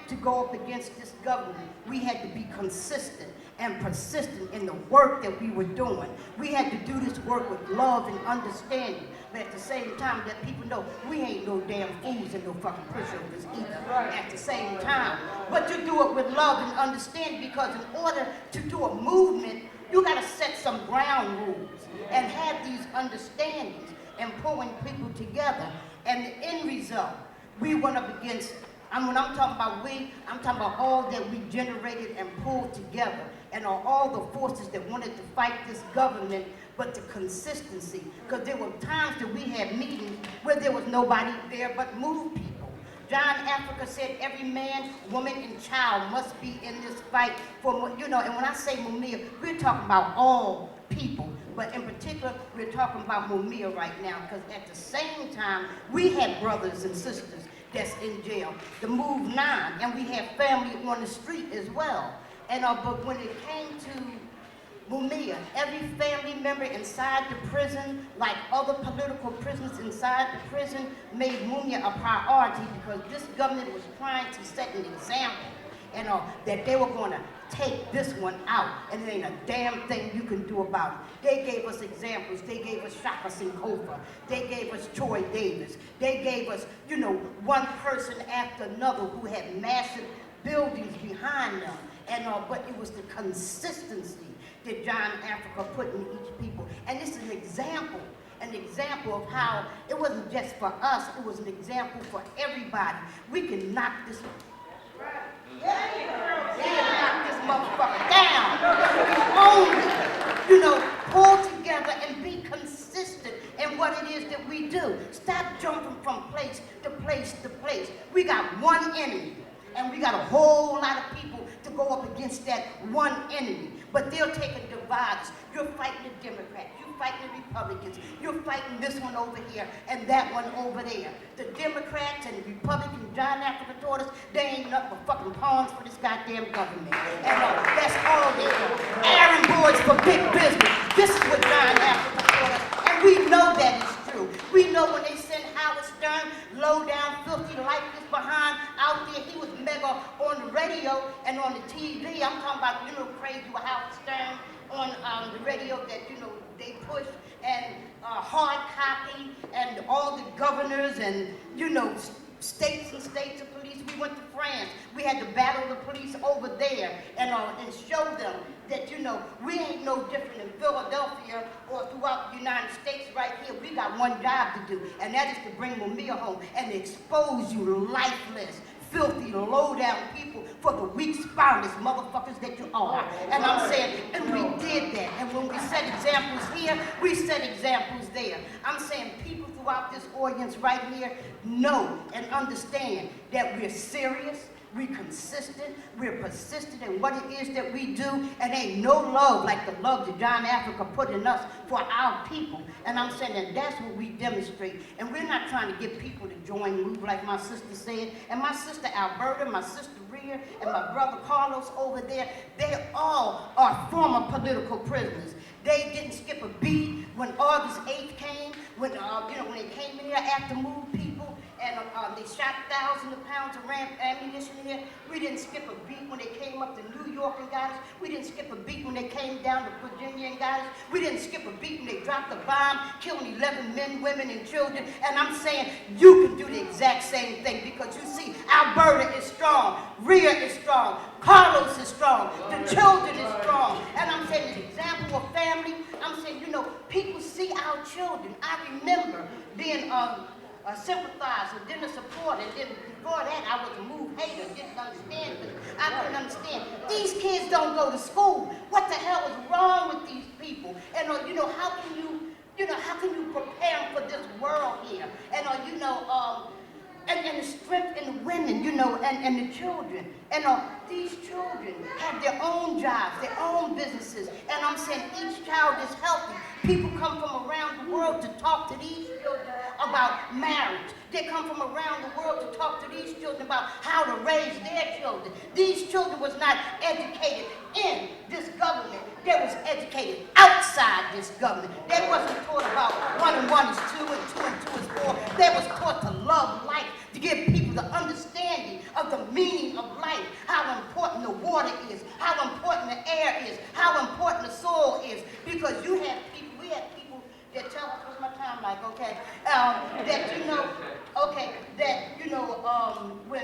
to go up against this government. We had to be consistent and persistent in the work that we were doing. We had to do this work with love and understanding, but at the same time let people know we ain't no damn fools and no fucking pushovers either at the same time. But you do it with love and understanding, because in order to do a movement, you gotta set some ground rules and have these understandings and pulling people together. And the end result, we went up against, when I'm talking about we, I'm talking about all that we generated and pulled together, and all the forces that wanted to fight this government, but the consistency. Because there were times that we had meetings where there was nobody there but move people. John Africa said every man, woman, and child must be in this fight for, and when I say Mumia, we're talking about all people. But in particular, we're talking about Mumia right now, because at the same time, we had brothers and sisters that's in jail, the Move 9, and we have family on the street as well. But when it came to Mumia, every family member inside the prison, like other political prisoners inside the prison, made Mumia a priority, because this government was trying to set an example, that they were going to take this one out, and there ain't a damn thing you can do about it. They gave us examples. They gave us Shaka Sinkofa. They gave us Troy Davis. They gave us, one person after another who had massive buildings behind them. But it was the consistency that John Africa put in each people. And this is an example of how it wasn't just for us, it was an example for everybody. We can knock this motherfucker down. Only, pull together and be consistent in what it is that we do. Stop jumping from place to place to place. We got one enemy, and we got a whole lot of people to go up against that one enemy. But they'll take and divide us. You're fighting the Democrats, you're fighting the Republicans, you're fighting this one over here and that one over there. The Democrats and the Republicans, John Africa taught us, they ain't nothing but fucking pawns for this goddamn government. And that's all they are. Errand boys for big business. This is what John Africa taught us. And we know that it's true. We know when they sent Howard Stern, low down, filthy, lifeless behind out there, he was mega on the radio and on the TV. I'm talking about, crazy with Howard Stern on the radio that, they push, and hard copy, and all the governors and, states and states of police. We went to France. We had to battle the police over there and show them that, we ain't no different in Philadelphia or throughout the United States right here. We got one job to do, and that is to bring Mumia home and expose you lifeless, filthy, low-down people for the weak, spineless motherfuckers that you are. And I'm saying, and we did that. And when we set examples here, we set examples there. I'm saying people throughout this audience right here know and understand that we're serious, we consistent, we're persistent in what it is that we do, and ain't no love like the love that John Africa put in us for our people. And I'm saying that that's what we demonstrate. And we're not trying to get people to join move like my sister said. And my sister Alberta, my sister Rhea, and my brother Carlos over there, they all are former political prisoners. They didn't skip a beat when August 8th came, when when they came in here after move people, and they shot thousands of pounds of ammunition in here. We didn't skip a beat when they came up to New York and got us. We didn't skip a beat when they came down to Virginia and got us. We didn't skip a beat when they dropped the bomb, killing 11 men, women, and children. And I'm saying you can do the exact same thing, because you see, Alberta is strong, Rhea is strong, Carlos is strong, the children is strong. And I'm saying an example of family. I'm saying, people see our children. I remember being a sympathizer, then a supporter, and then before that I was a move hater, didn't understand it. I couldn't understand. These kids don't go to school. What the hell is wrong with these people? And how can you prepare them for this world here? And and the strength in the women, and the children. And these children have their own jobs, their own businesses. And I'm saying each child is healthy. People come from around the world to talk to these children about marriage. They come from around the world to talk to these children about how to raise their children. These children was not educated in this government. They was educated outside this government. They wasn't taught about 1 and 1 is 2 and 2 and 2 is 4. They was taught to love life, to give people the understanding of the meaning of life, how important the water is, how important the air is, how important the soil is. Because we have people that tell us, what's my time like, okay, when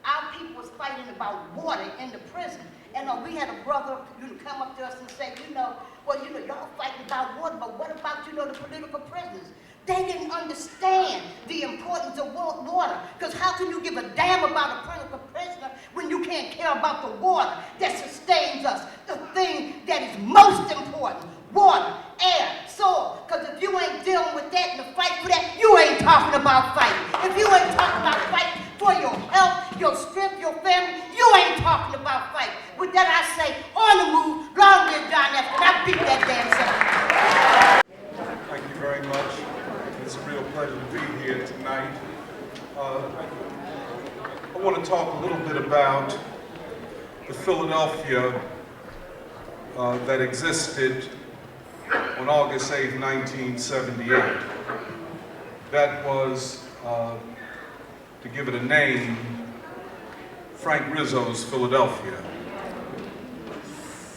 our people was fighting about water in the prison, and we had a brother come up to us and say, y'all fighting about water, but what about, the political prisoners? They didn't understand the importance of water. Because how can you give a damn about a political prisoner when you can't care about the water that sustains us? The thing that is most important, water, air, soil. Because if you ain't dealing with that and the fight for that, you ain't talking about fighting. If you ain't talking about fighting for your health, your strength, your family, you ain't talking about fighting. With that I say, on the move, long live John F. And I beat that damn son. Thank you very much. It's a real pleasure to be here tonight. I want to talk a little bit about the Philadelphia that existed on August 8, 1978. That was, to give it a name, Frank Rizzo's Philadelphia.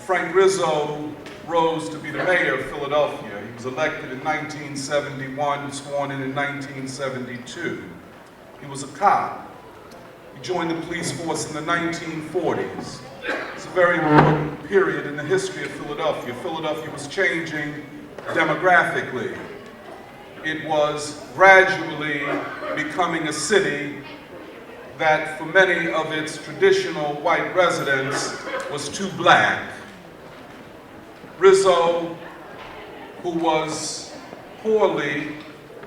Frank Rizzo rose to be the mayor of Philadelphia. He was elected in 1971, sworn in 1972. He was a cop. He joined the police force in the 1940s. It's a very important period in the history of Philadelphia. Philadelphia was changing demographically. It was gradually becoming a city that, for many of its traditional white residents, was too black. Rizzo, who was poorly,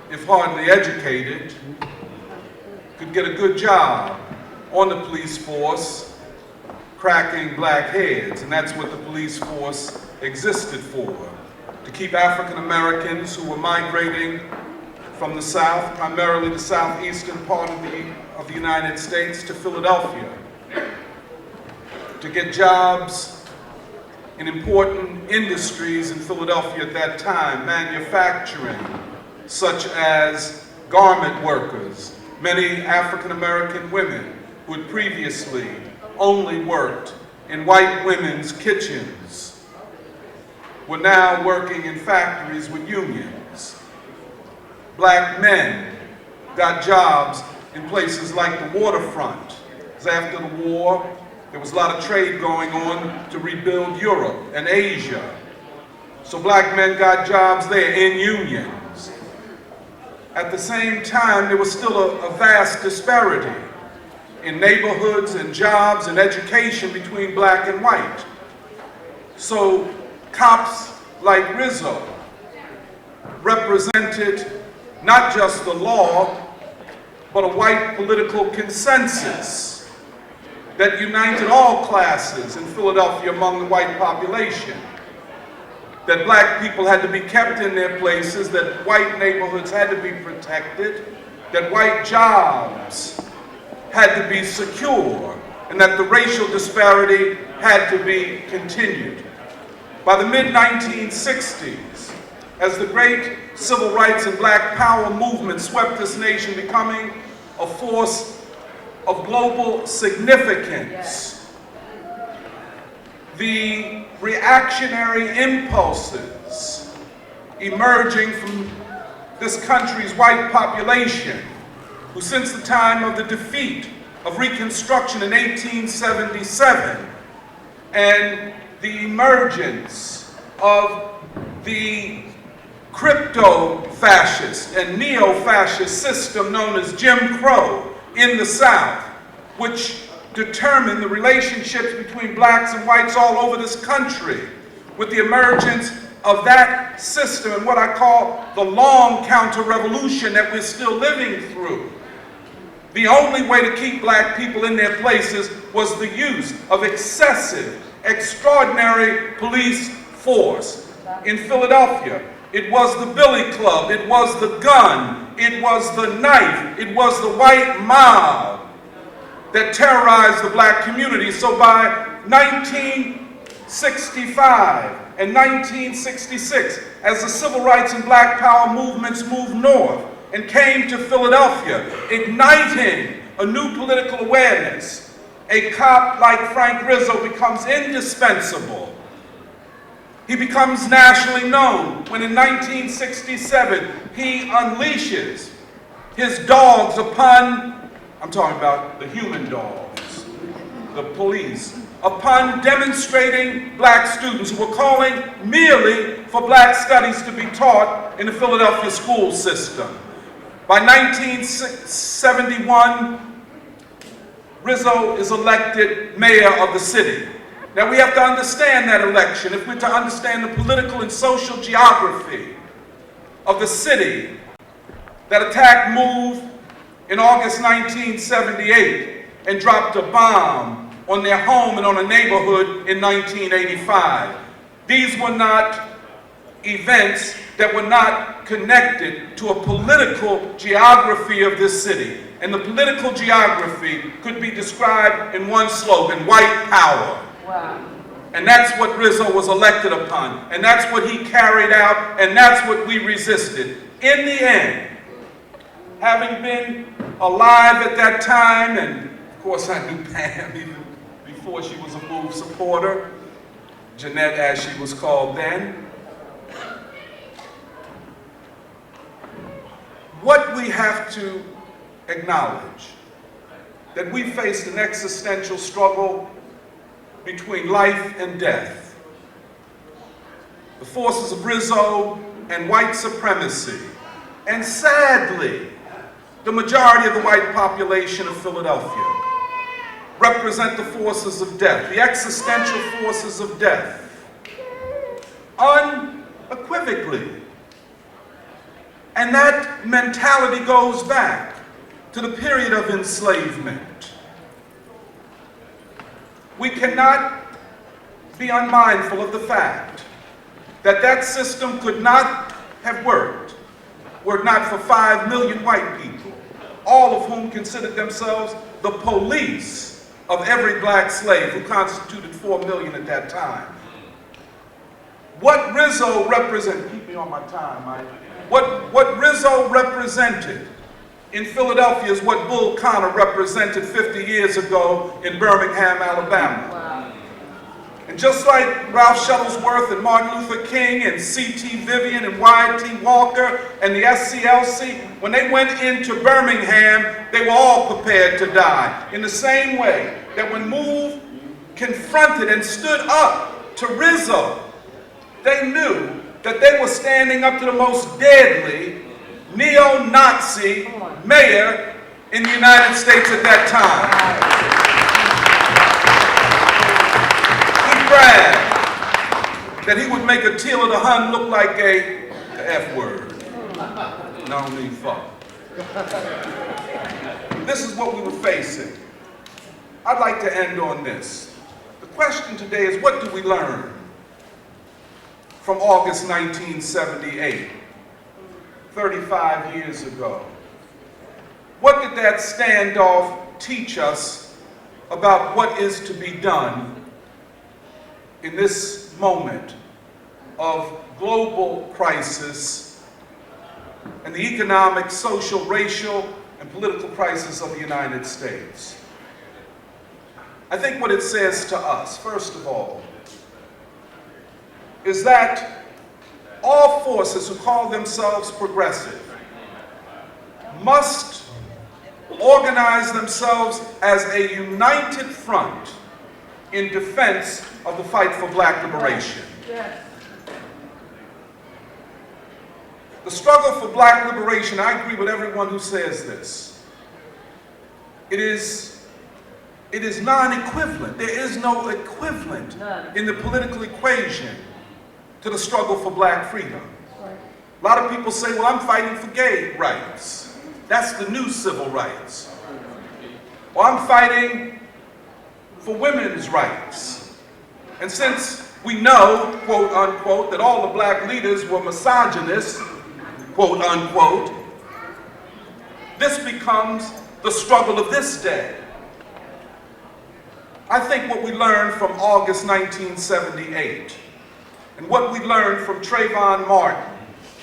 if hardly educated, could get a good job on the police force, cracking black heads, and that's what the police force existed for, to keep African Americans who were migrating from the South, primarily the southeastern part of the United States, to Philadelphia, to get jobs in important industries in Philadelphia at that time, manufacturing, such as garment workers. Many African American women who had previously only worked in white women's kitchens were now working in factories with unions. Black men got jobs in places like the waterfront. Because after the war, there was a lot of trade going on to rebuild Europe and Asia. So black men got jobs there in unions. At the same time, there was still a vast disparity in neighborhoods and jobs and education between black and white. So cops like Rizzo represented not just the law, but a white political consensus that united all classes in Philadelphia among the white population. That black people had to be kept in their places, that white neighborhoods had to be protected, that white jobs had to be secure, and that the racial disparity had to be continued. By the mid-1960s, as the great civil rights and black power movement swept this nation, becoming a force of global significance, the reactionary impulses emerging from this country's white population, who since the time of the defeat of Reconstruction in 1877 and the emergence of the crypto-fascist and neo-fascist system known as Jim Crow in the South, which determined the relationships between blacks and whites all over this country. With the emergence of that system and what I call the long counter-revolution that we're still living through, the only way to keep black people in their places was the use of excessive, extraordinary police force. In Philadelphia, it was the billy club, it was the gun, it was the knife, it was the white mob that terrorized the black community. So by 1965 and 1966, as the civil rights and black power movements moved north and came to Philadelphia, igniting a new political awareness, a cop like Frank Rizzo becomes indispensable. He becomes nationally known when in 1967 he unleashes his dogs upon, I'm talking about the human dogs, the police, upon demonstrating black students who were calling merely for black studies to be taught in the Philadelphia school system. By 1971, Rizzo is elected mayor of the city. Now we have to understand that election if we're to understand the political and social geography of the city. That attack moved in August 1978 and dropped a bomb on their home and on a neighborhood in 1985. These were not events that were not connected to a political geography of this city. And the political geography could be described in one slogan: white power. Wow. And that's what Rizzo was elected upon. And that's what he carried out. And that's what we resisted. In the end, having been alive at that time, and of course I knew Pam even before she was a MOVE supporter, Jeanette as she was called then. What we have to acknowledge, that we faced an existential struggle between life and death. The forces of Rizzo and white supremacy, and sadly, the majority of the white population of Philadelphia represent the forces of death, the existential forces of death, unequivocally. And that mentality goes back to the period of enslavement. We cannot be unmindful of the fact that that system could not have worked were it not for 5 million white people, all of whom considered themselves the police of every black slave, who constituted 4 million at that time. What Rizzo represented, keep me on my time, Mike. What Rizzo represented in Philadelphia is what Bull Connor represented 50 years ago in Birmingham, Alabama. Wow. And just like Ralph Shuttlesworth and Martin Luther King and C.T. Vivian and Y.T. Walker and the SCLC, when they went into Birmingham, they were all prepared to die. In the same way that when MOVE confronted and stood up to Rizzo, they knew that they were standing up to the most deadly neo-Nazi mayor in the United States at that time. He bragged that he would make Attila the Hun look like a F word. No need fuck. This is what we were facing. I'd like to end on this. The question today is, what do we learn from August 1978, 35 years ago? What did that standoff teach us about what is to be done in this moment of global crisis and the economic, social, racial, and political crisis of the United States? I think what it says to us, first of all, is that all forces who call themselves progressive must organize themselves as a united front in defense of the fight for black liberation. The struggle for black liberation, I agree with everyone who says this. It is non-equivalent. There is no equivalent in the political equation to the struggle for black freedom. A lot of people say, well, I'm fighting for gay rights. That's the new civil rights. Or I'm fighting for women's rights. And since we know, quote unquote, that all the black leaders were misogynists, quote unquote, this becomes the struggle of this day. I think what we learned from August 1978, and what we learned from Trayvon Martin,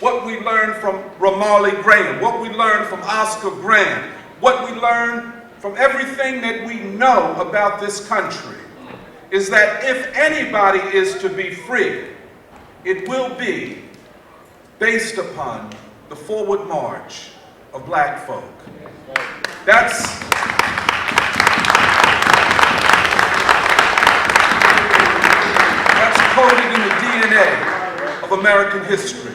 what we learned from Ramarley Graham, what we learned from Oscar Grant, what we learned from everything that we know about this country, is that if anybody is to be free, it will be based upon the forward march of black folk. That's coded in the DNA of American history.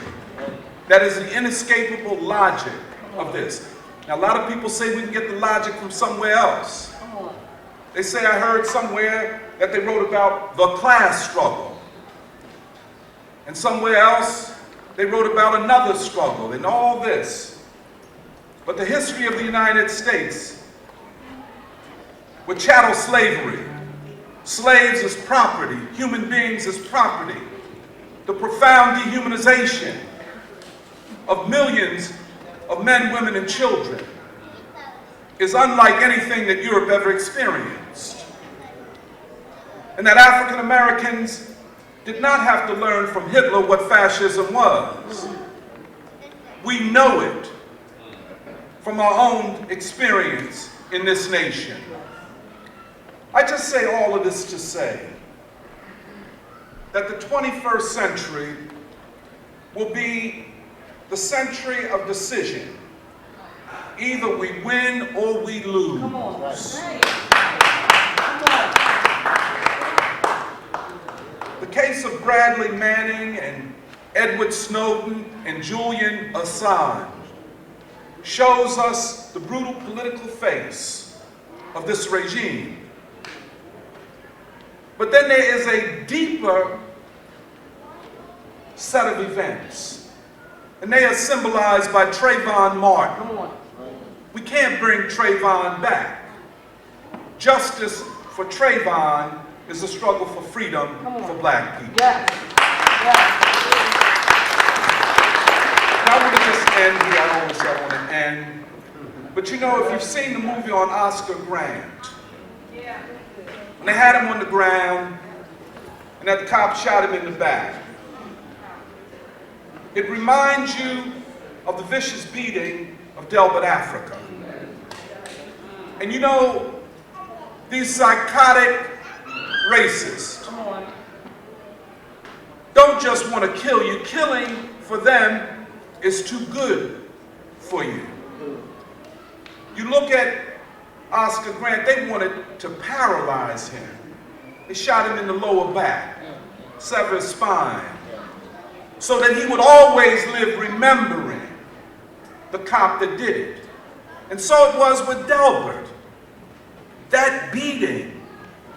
That is the inescapable logic of this. Now, a lot of people say we can get the logic from somewhere else. They say, I heard somewhere that they wrote about the class struggle. And somewhere else, they wrote about another struggle and all this. But the history of the United States, with chattel slavery, slaves as property, human beings as property, the profound dehumanization of millions of men, women, and children is unlike anything that Europe ever experienced. And that African Americans did not have to learn from Hitler what fascism was. We know it from our own experience in this nation. I just say all of this to say that the 21st century will be the century of decision. Either we win or we lose. Come on. The case of Bradley Manning and Edward Snowden and Julian Assange shows us the brutal political face of this regime. But then there is a deeper set of events, and they are symbolized by Trayvon Martin. We can't bring Trayvon back. Justice for Trayvon is a struggle for freedom for black people. Yes. Yes. Now I want to just end here. I always say I want to end. But you know, if you've seen the movie on Oscar Grant, and they had him on the ground, and that cop shot him in the back. It reminds you of the vicious beating of Delbert, Africa. And you know, these psychotic racists don't just want to kill you. Killing for them is too good for you. You look at Oscar Grant, they wanted to paralyze him. They shot him in the lower back, severed his spine, so that he would always live remembering the cop that did it. And so it was with Delbert. That beating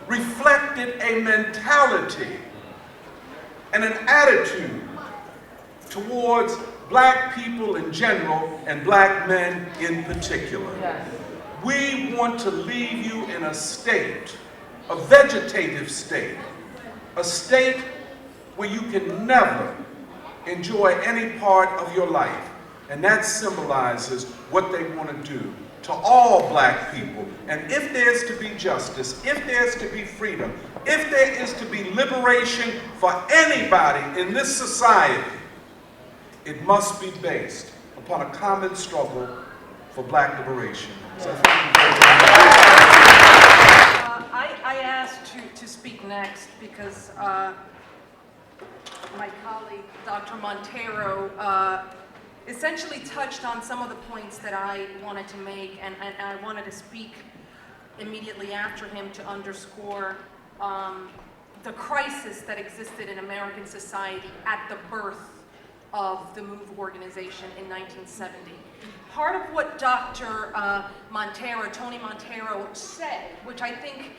reflected a mentality and an attitude towards black people in general and black men in particular. Yes. We want to leave you in a state, a vegetative state, a state where you can never enjoy any part of your life. And that symbolizes what they want to do to all black people. And if there's to be justice, if there's to be freedom, if there is to be liberation for anybody in this society, it must be based upon a common struggle for black liberation. So thank you very much. I asked to speak next because my colleague, Dr. Montero, essentially touched on some of the points that I wanted to make, and I wanted to speak immediately after him to underscore the crisis that existed in American society at the birth of the MOVE organization in 1970. Part of what Dr. Tony Montero said, which I think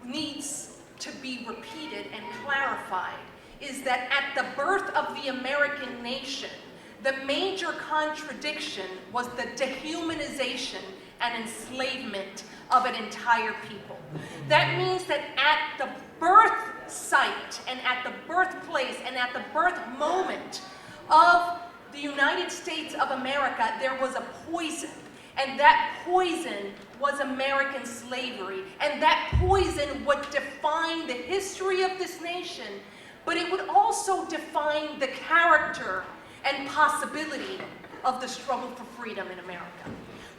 needs to be repeated and clarified, is that at the birth of the American nation, the major contradiction was the dehumanization and enslavement of an entire people. That means that at the birth site and at the birthplace and at the birth moment of the United States of America, there was a poison, and that poison was American slavery, and that poison would define the history of this nation, but it would also define the character and possibility of the struggle for freedom in America.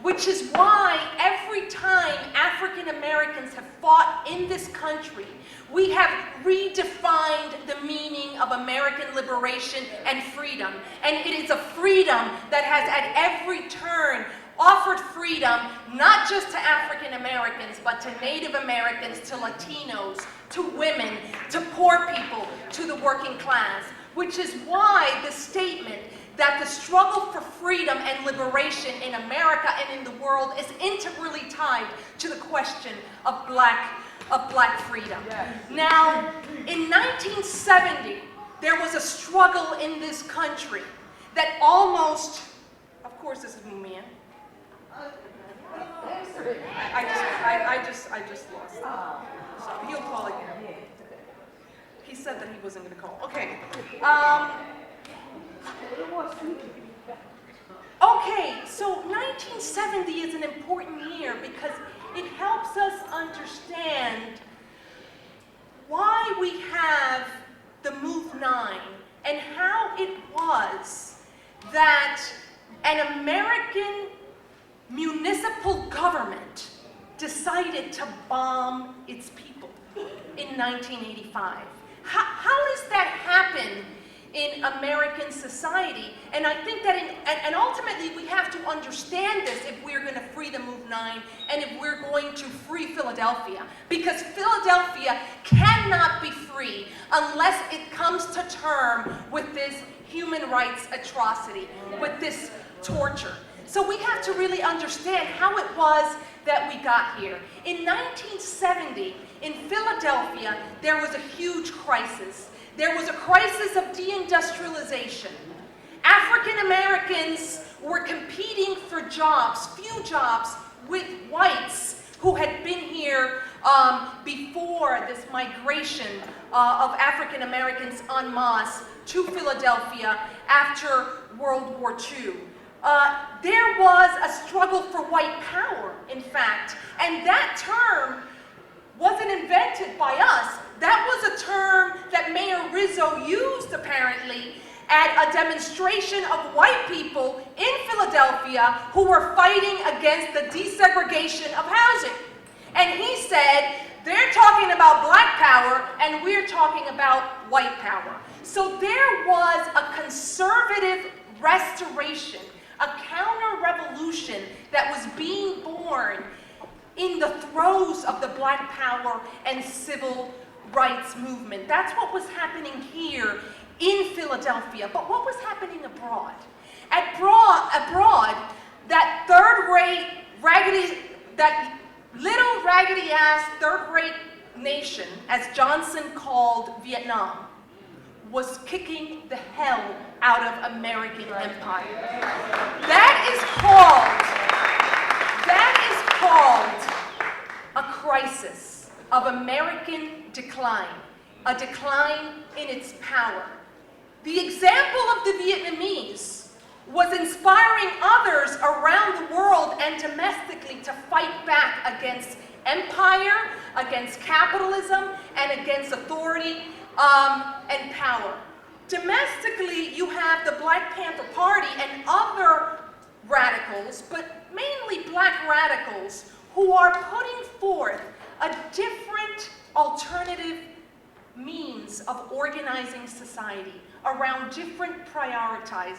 Which is why every time African Americans have fought in this country, we have redefined the meaning of American liberation and freedom. And it is a freedom that has at every turn offered freedom, not just to African Americans, but to Native Americans, to Latinos, to women, to poor people, to the working class. Which is why the statement that the struggle for freedom and liberation in America and in the world is integrally tied to the question of black freedom. Yes. Now, in 1970, there was a struggle in this country that almost, of course this is Mumian. I just lost. So he'll call again. He said that he wasn't going to call. Okay. Okay, so 1970 is an important year because it helps us understand why we have the Move 9 and how it was that an American municipal government decided to bomb its people in 1985. How does that happen in American society? And I think that, and ultimately we have to understand this if we're going to free the Move 9 and if we're going to free Philadelphia. Because Philadelphia cannot be free unless it comes to terms with this human rights atrocity, with this torture. So we have to really understand how it was that we got here. In 1970, in Philadelphia, there was a huge crisis. There was a crisis of deindustrialization. African Americans were competing for jobs, few jobs, with whites who had been here before this migration of African Americans en masse to Philadelphia after World War II. There was a struggle for white power, in fact, and that term wasn't invented by us. That was a term that Mayor Rizzo used, apparently, at a demonstration of white people in Philadelphia who were fighting against the desegregation of housing. And he said, they're talking about black power, and we're talking about white power. So there was a conservative restoration, a counter-revolution that was being born in the throes of the Black Power and civil rights movement. That's what was happening here in Philadelphia. But what was happening abroad? Abroad, that third-rate, that little raggedy-ass third-rate nation, as Johnson called Vietnam, was kicking the hell out of American empire. That is called called a crisis of American decline, a decline in its power. The example of the Vietnamese was inspiring others around the world and domestically to fight back against empire, against capitalism, and against authority and power. Domestically, you have the Black Panther Party and other radicals, but mainly black radicals, who are putting forth a different alternative means of organizing society around different priorities.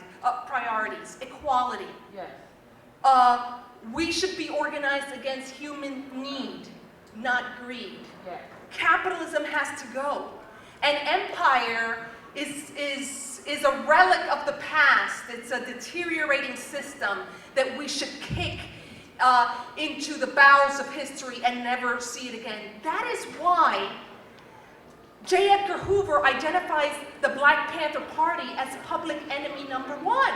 Equality. Yes. We should be organized against human need, not greed. Yes. Capitalism has to go. And empire is a relic of the past. It's a deteriorating system that we should kick into the bowels of history and never see it again. That is why J. Edgar Hoover identifies the Black Panther Party as public enemy #1.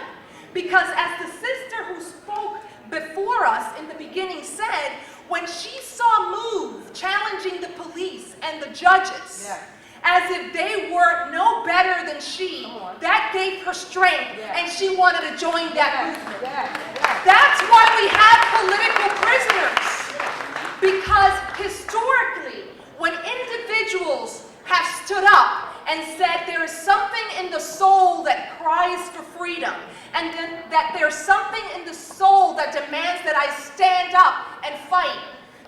Because as the sister who spoke before us in the beginning said, when she saw MOVE challenging the police and the judges, Yes. as if they were no better than she, that gave her strength, Yes. and she wanted to join that Yes. movement. Yes. Yes. That's why we have political prisoners. Because historically, when individuals have stood up and said there is something in the soul that cries for freedom, and then that there's something in the soul that demands that I stand up and fight,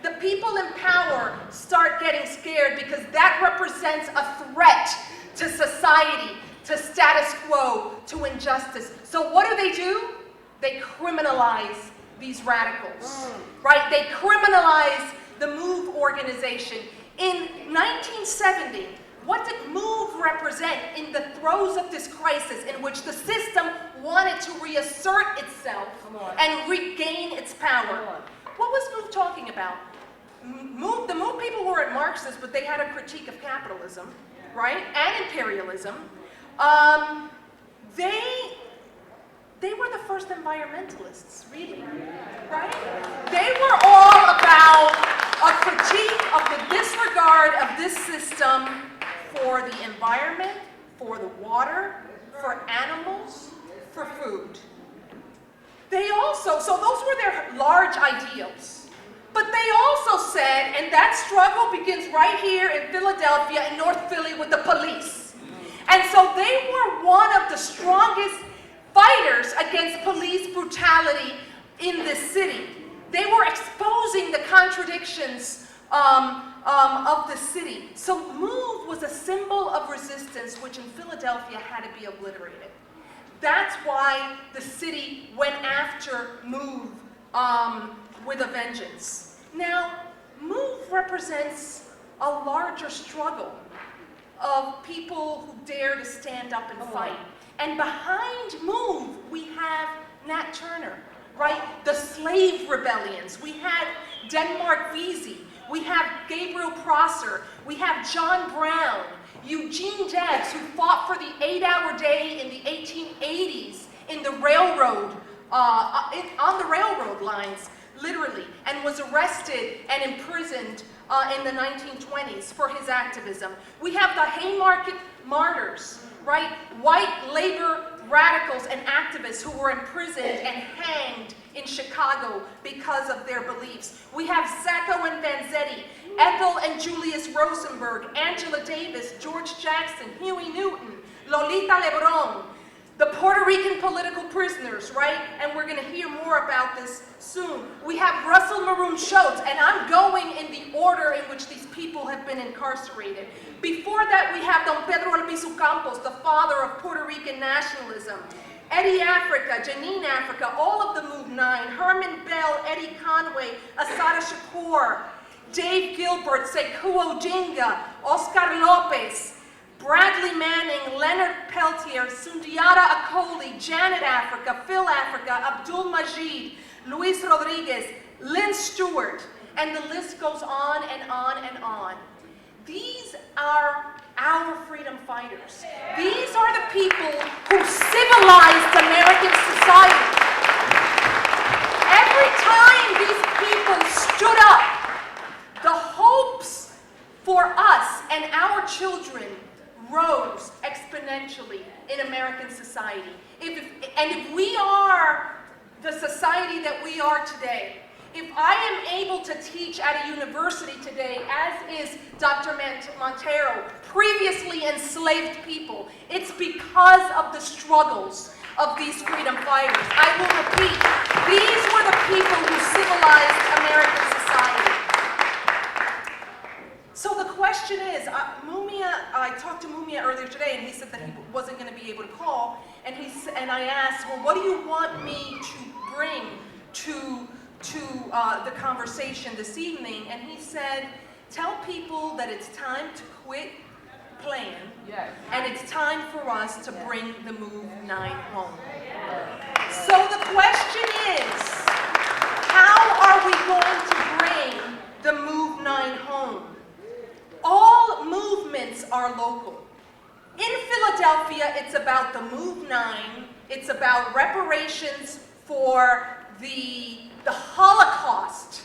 the people in power start getting scared because that represents a threat to society, to status quo, to injustice. So what do? They criminalize these radicals, right? They criminalize the MOVE organization. In 1970, what did MOVE represent in the throes of this crisis in which the system wanted to reassert itself and regain its power? What was MOVE talking about? The MOVE people were Marxists, but they had a critique of capitalism, right? And imperialism. They were the first environmentalists, really, right? They were all about a critique of the disregard of this system for the environment, for the water, for animals, for food. They also, so those were their large ideals. But they also said, and that struggle begins right here in Philadelphia, in North Philly, with the police. And so they were one of the strongest fighters against police brutality in this city. They were exposing the contradictions of the city. So MOVE was a symbol of resistance, which in Philadelphia had to be obliterated. That's why the city went after MOVE with a vengeance. Now, MOVE represents a larger struggle of people who dare to stand up and fight. And behind MOVE, we have Nat Turner, right? The slave rebellions. We had Denmark Vesey. We have Gabriel Prosser. We have John Brown, Eugene Debs, who fought for the 8-hour day in the 1880s in the railroad, on the railroad lines, literally, and was arrested and imprisoned in the 1920s for his activism. We have the Haymarket Martyrs, right? White labor radicals and activists who were imprisoned and hanged in Chicago because of their beliefs. We have Sacco and Vanzetti, Ethel and Julius Rosenberg, Angela Davis, George Jackson, Huey Newton, Lolita Lebron, the Puerto Rican political prisoners, right? And we're going to hear more about this soon. We have Russell Maroon Shoatz, and I'm going in the order in which these people have been incarcerated. Before that, we have Don Pedro Albizu Campos, the father of Puerto Rican nationalism. Eddie Africa, Janine Africa, all of the MOVE 9, Herman Bell, Eddie Conway, Asada Shakur, Dave Gilbert, Sekou Odinga, Oscar Lopez, Bradley Manning, Leonard Peltier, Sundiata Acoli, Janet Africa, Phil Africa, Abdul Majid, Luis Rodriguez, Lynn Stewart, and the list goes on and on and on. These are our freedom fighters. These are the people who civilized American society. Every time these people people stood up, the hopes for us and our children rose exponentially in American society. If we are the society that we are today, if I am able to teach at a university today, as is Dr. Montero, previously enslaved people, it's because of the struggles of these freedom fighters. I will repeat, these were the people who civilized American society. So the question is, I talked to Mumia earlier today, and he said that he wasn't going to be able to call, and I asked, well, what do you want me to bring to the conversation this evening? And he said, tell people that it's time to quit playing, and it's time for us to bring the Move 9 home. So the question is, how are we going to bring the Move 9 home? All movements are local. In Philadelphia, it's about the Move 9. It's about reparations for the Holocaust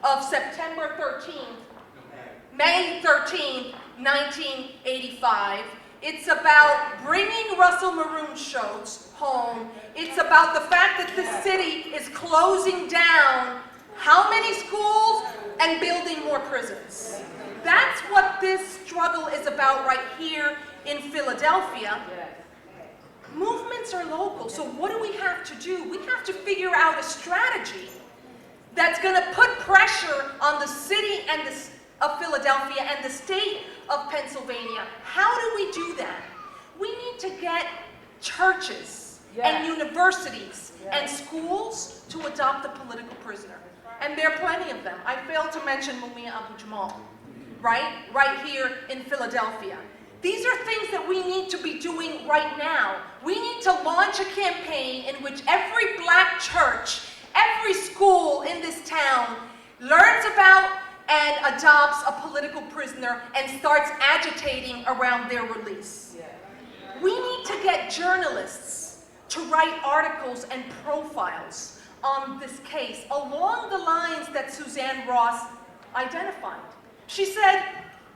of September 13th, May 13th, 1985. It's about bringing Russell Maroon Schultz home. It's about the fact that the city is closing down how many schools and building more prisons. That's what this struggle is about right here in Philadelphia. Movements are local, so what do we have to do? We have to figure out a strategy that's going to put pressure on the city of Philadelphia and the state of Pennsylvania. How do we do that? We need to get churches and universities and schools to adopt the political prisoner. And there are plenty of them. I failed to mention Mumia Abu-Jamal, right here in Philadelphia. These are things that we need to be doing right now. We need to launch a campaign in which every black church, every school in this town learns about and adopts a political prisoner and starts agitating around their release. We need to get journalists to write articles and profiles on this case along the lines that Suzanne Ross identified. She said,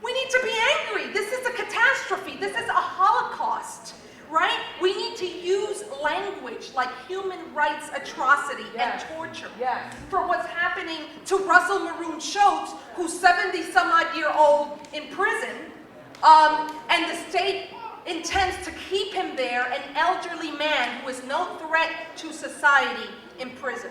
we need to be angry. This is a catastrophe. This is a Holocaust, right? We need to use language like human rights atrocity and torture for what's happening to Russell Maroon Schultz, who's 70-some-odd-year-old in prison, and the state intends to keep him there, an elderly man who is no threat to society, in prison.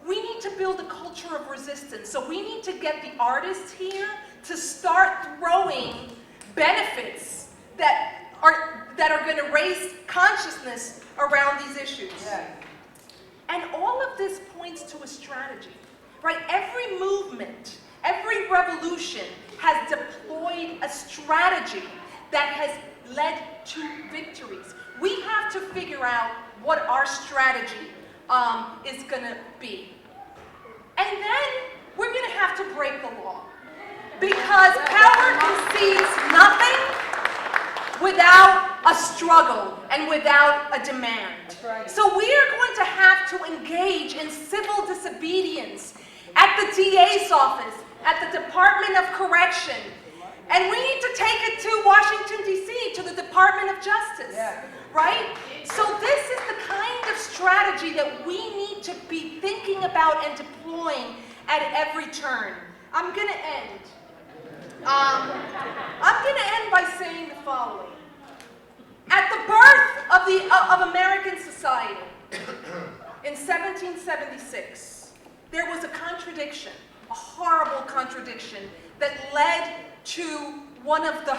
We need to build a culture of resistance. So we need to get the artists here to start throwing benefits that are going to raise consciousness around these issues. And all of this points to a strategy, right? Every movement, every revolution has deployed a strategy that has led to victories. We have to figure out what our strategy is going to be. And then we're going to have to break the law. Because power concedes nothing without a struggle and without a demand. So we are going to have to engage in civil disobedience at the DA's office, at the Department of Correction. And we need to take it to Washington, D.C., to the Department of Justice, right? So this is the kind of strategy that we need to be thinking about and deploying at every turn. I'm going to end. By saying the following. At the birth of American society in 1776, there was a contradiction, a horrible contradiction that led to one of the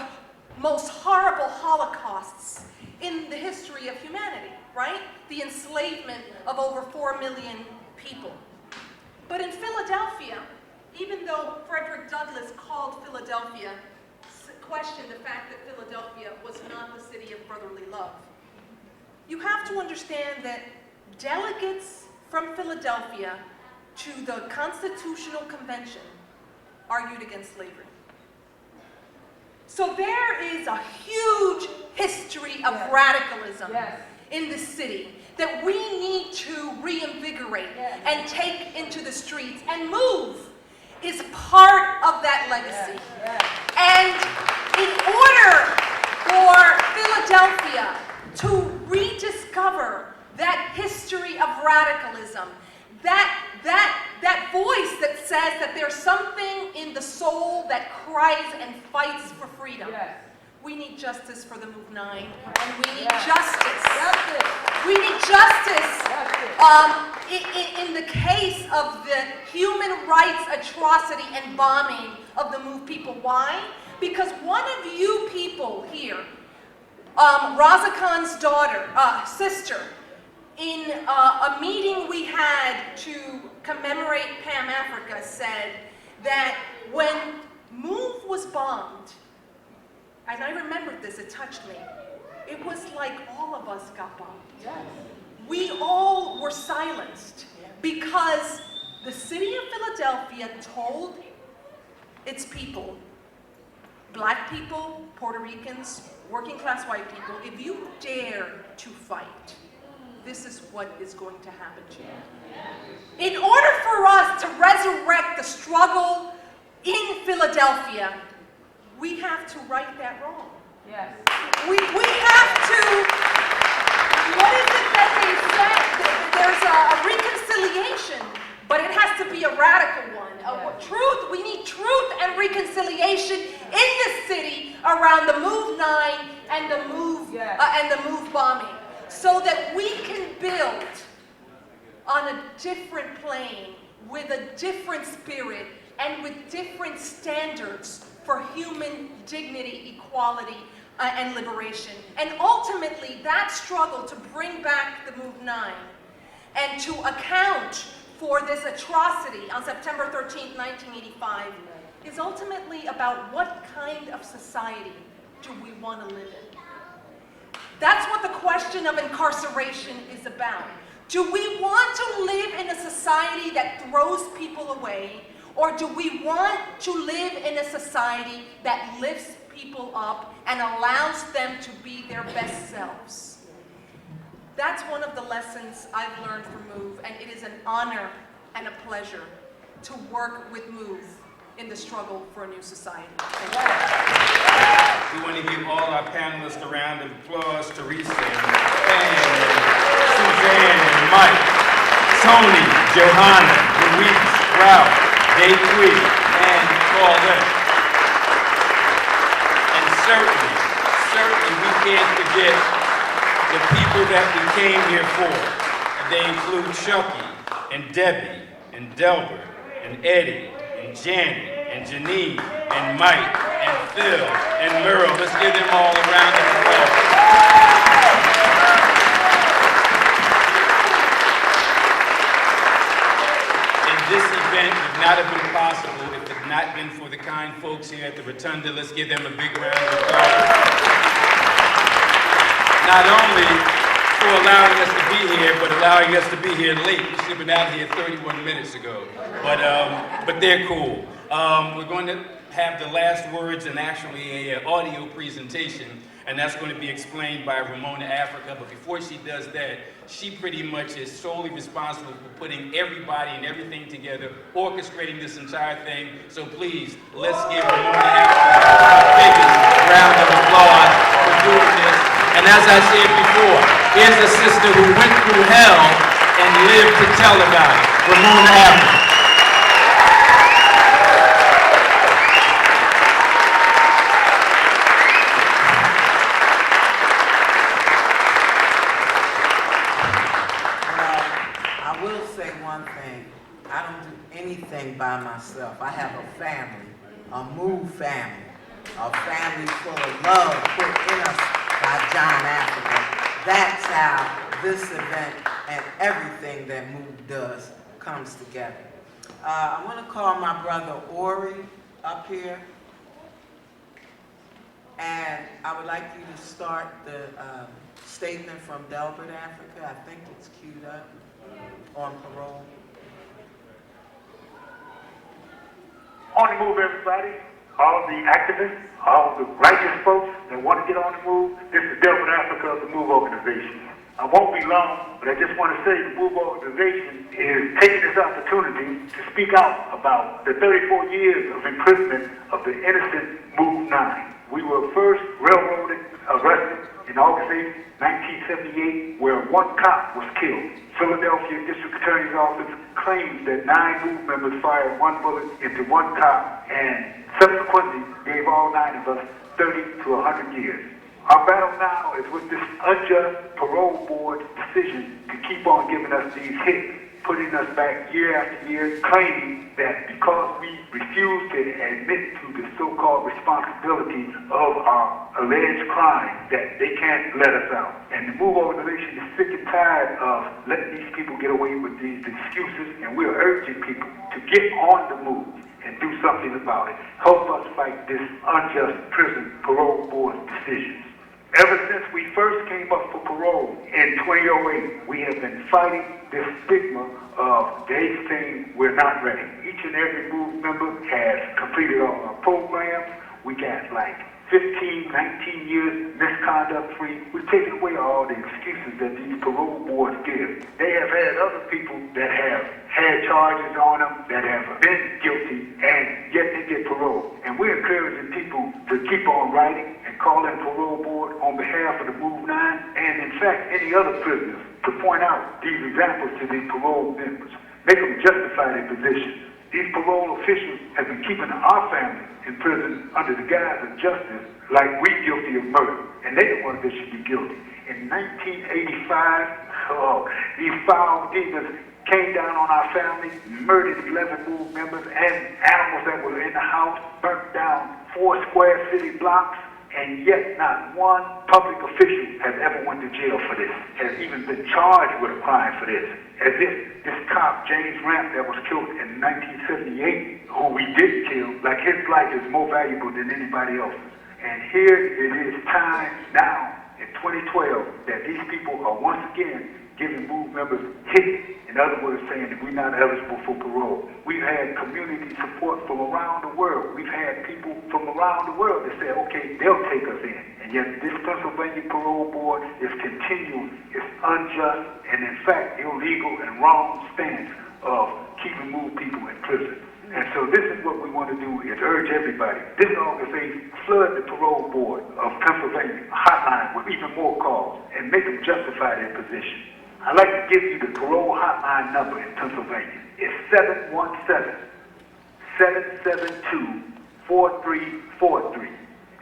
most horrible holocausts in the history of humanity, right? The enslavement of over 4 million people. But in Philadelphia, even though Frederick Douglass called Philadelphia, questioned the fact that Philadelphia was not the city of brotherly love, you have to understand that delegates from Philadelphia to the Constitutional Convention argued against slavery. So there is a huge history of radicalism in the city. that we need to reinvigorate and take into the streets. And MOVE is part of that legacy. And in order for Philadelphia to rediscover that history of radicalism, that voice that says that there's something in the soul that cries and fights for freedom. We need justice for the MOVE 9, and we need justice. We need justice in the case of the human rights atrocity and bombing of the MOVE people. Why? Because one of you people here, Raza Khan's daughter, sister, in a meeting we had to commemorate Pam Africa, said that when MOVE was bombed, and I remembered this, it touched me, it was like all of us got bombed. We all were silenced because the city of Philadelphia told its people, black people, Puerto Ricans, working class white people, if you dare to fight, this is what is going to happen to you. In order for us to resurrect the struggle in Philadelphia, we have to right that wrong. We have to, what is it that they say? There's a reconciliation, but it has to be a radical one. Truth, we need truth and reconciliation in the city around the MOVE 9 and the MOVE bombing, so that we can build on a different plane with a different spirit and with different standards for human dignity, equality, and liberation. And ultimately, that struggle to bring back the MOVE 9 and to account for this atrocity on September 13th, 1985, is ultimately about what kind of society do we want to live in. That's what the question of incarceration is about. Do we want to live in a society that throws people away, or do we want to live in a society that lifts people up and allows them to be their best selves? That's one of the lessons I've learned from MOVE, and it is an honor and a pleasure to work with MOVE in the struggle for a new society. Thank you. We want to give all our panelists a round of applause. Teresa, and Suzanne, and Mike, Tony, Johanna, Louise, Ralph, Dayquee, and Paulette. And certainly we can't forget the people that we came here for. And they include Chucky, and Debbie, and Delbert, and Eddie, and Janet, and Janine, and Mike, and Phil, and Merle. Let's give them all a round of applause. And this event would not have been possible if it had not been for the kind folks here at the Rotunda. Let's give them a big round of applause. Not only for allowing us to be here, but allowing us to be here late. We should have been out here 31 minutes ago. But they're cool. We're going to have the last words and actually an audio presentation, and that's going to be explained by Ramona Africa. But before she does that, she pretty much is solely responsible for putting everybody and everything together, orchestrating this entire thing. So please, let's give Ramona Africa a big round of applause for doing this. And as I said before, here's a sister who went through hell and lived to tell about it. Ramona Africa. I will say one thing. I don't do anything by myself. I have a family, a MOVE family, a family full of love put in us by John Africa. That's how this event and everything that MOVE does comes together. I want to call my brother Ori up here. And I would like you to start the statement from Delbert Africa. I think it's queued up on parole. On the move, everybody. All the activists, all the righteous folks that want to get on the move. This is Delbert Africa of the MOVE organization. I won't be long, but I just want to say the MOVE organization is taking this opportunity to speak out about the 34 years of imprisonment of the innocent MOVE 9. We were first railroaded, arrested in August 8, 1978, where one cop was killed. Philadelphia District Attorney's Office claims that 9 MOVE members fired one bullet into one cop and subsequently gave all 9 of us 30 to 100 years. Our battle now is with this unjust parole board decision to keep on giving us these hits, putting us back year after year, claiming that because we refuse to admit to the so-called responsibility of our alleged crime, that they can't let us out. And the MOVE organization is sick and tired of letting these people get away with these excuses, and we're urging people to get on the move and do something about it. Help us fight this unjust prison parole board decisions. Ever since we first came up for parole in 2008, we have been fighting this stigma of they saying we're not ready. Each and every MOVE member has completed all our programs. We got like 15, 19 years misconduct free. We've taken away all the excuses that these parole boards give. They have had other people that have had charges on them that have been guilty and yet they get parole. And we're encouraging people to keep on writing and calling parole board on behalf of the MOVE 9 and in fact any other prisoners to point out these examples to these parole members. Make them justify their position. These parole officials have been keeping our family in prison under the guise of justice like we guilty of murder, and they the ones that should be guilty. In 1985, these foul demons came down on our family, murdered 11 MOVE members and animals that were in the house, burnt down 4 square city blocks, and yet not one public official has ever went to jail for this, has even been charged with a crime for this. As if this cop, James Ramp, that was killed in 1978, who we did kill, like his life is more valuable than anybody else's. And here it is time now, in 2012, that these people are once again giving MOVE members hits. In other words, saying that we're not eligible for parole. We've had community support from around the world. We've had people from around the world that say, okay, they'll take us in. And yet this Pennsylvania parole board is continuing its unjust and in fact illegal and wrong stance of keeping MOVE people in prison. And so this is what we want to do, is urge everybody. This organization flood the parole board of Pennsylvania hotline with even more calls and make them justify their position. I'd like to give you the parole hotline number in Pennsylvania. It's 717-772-4343.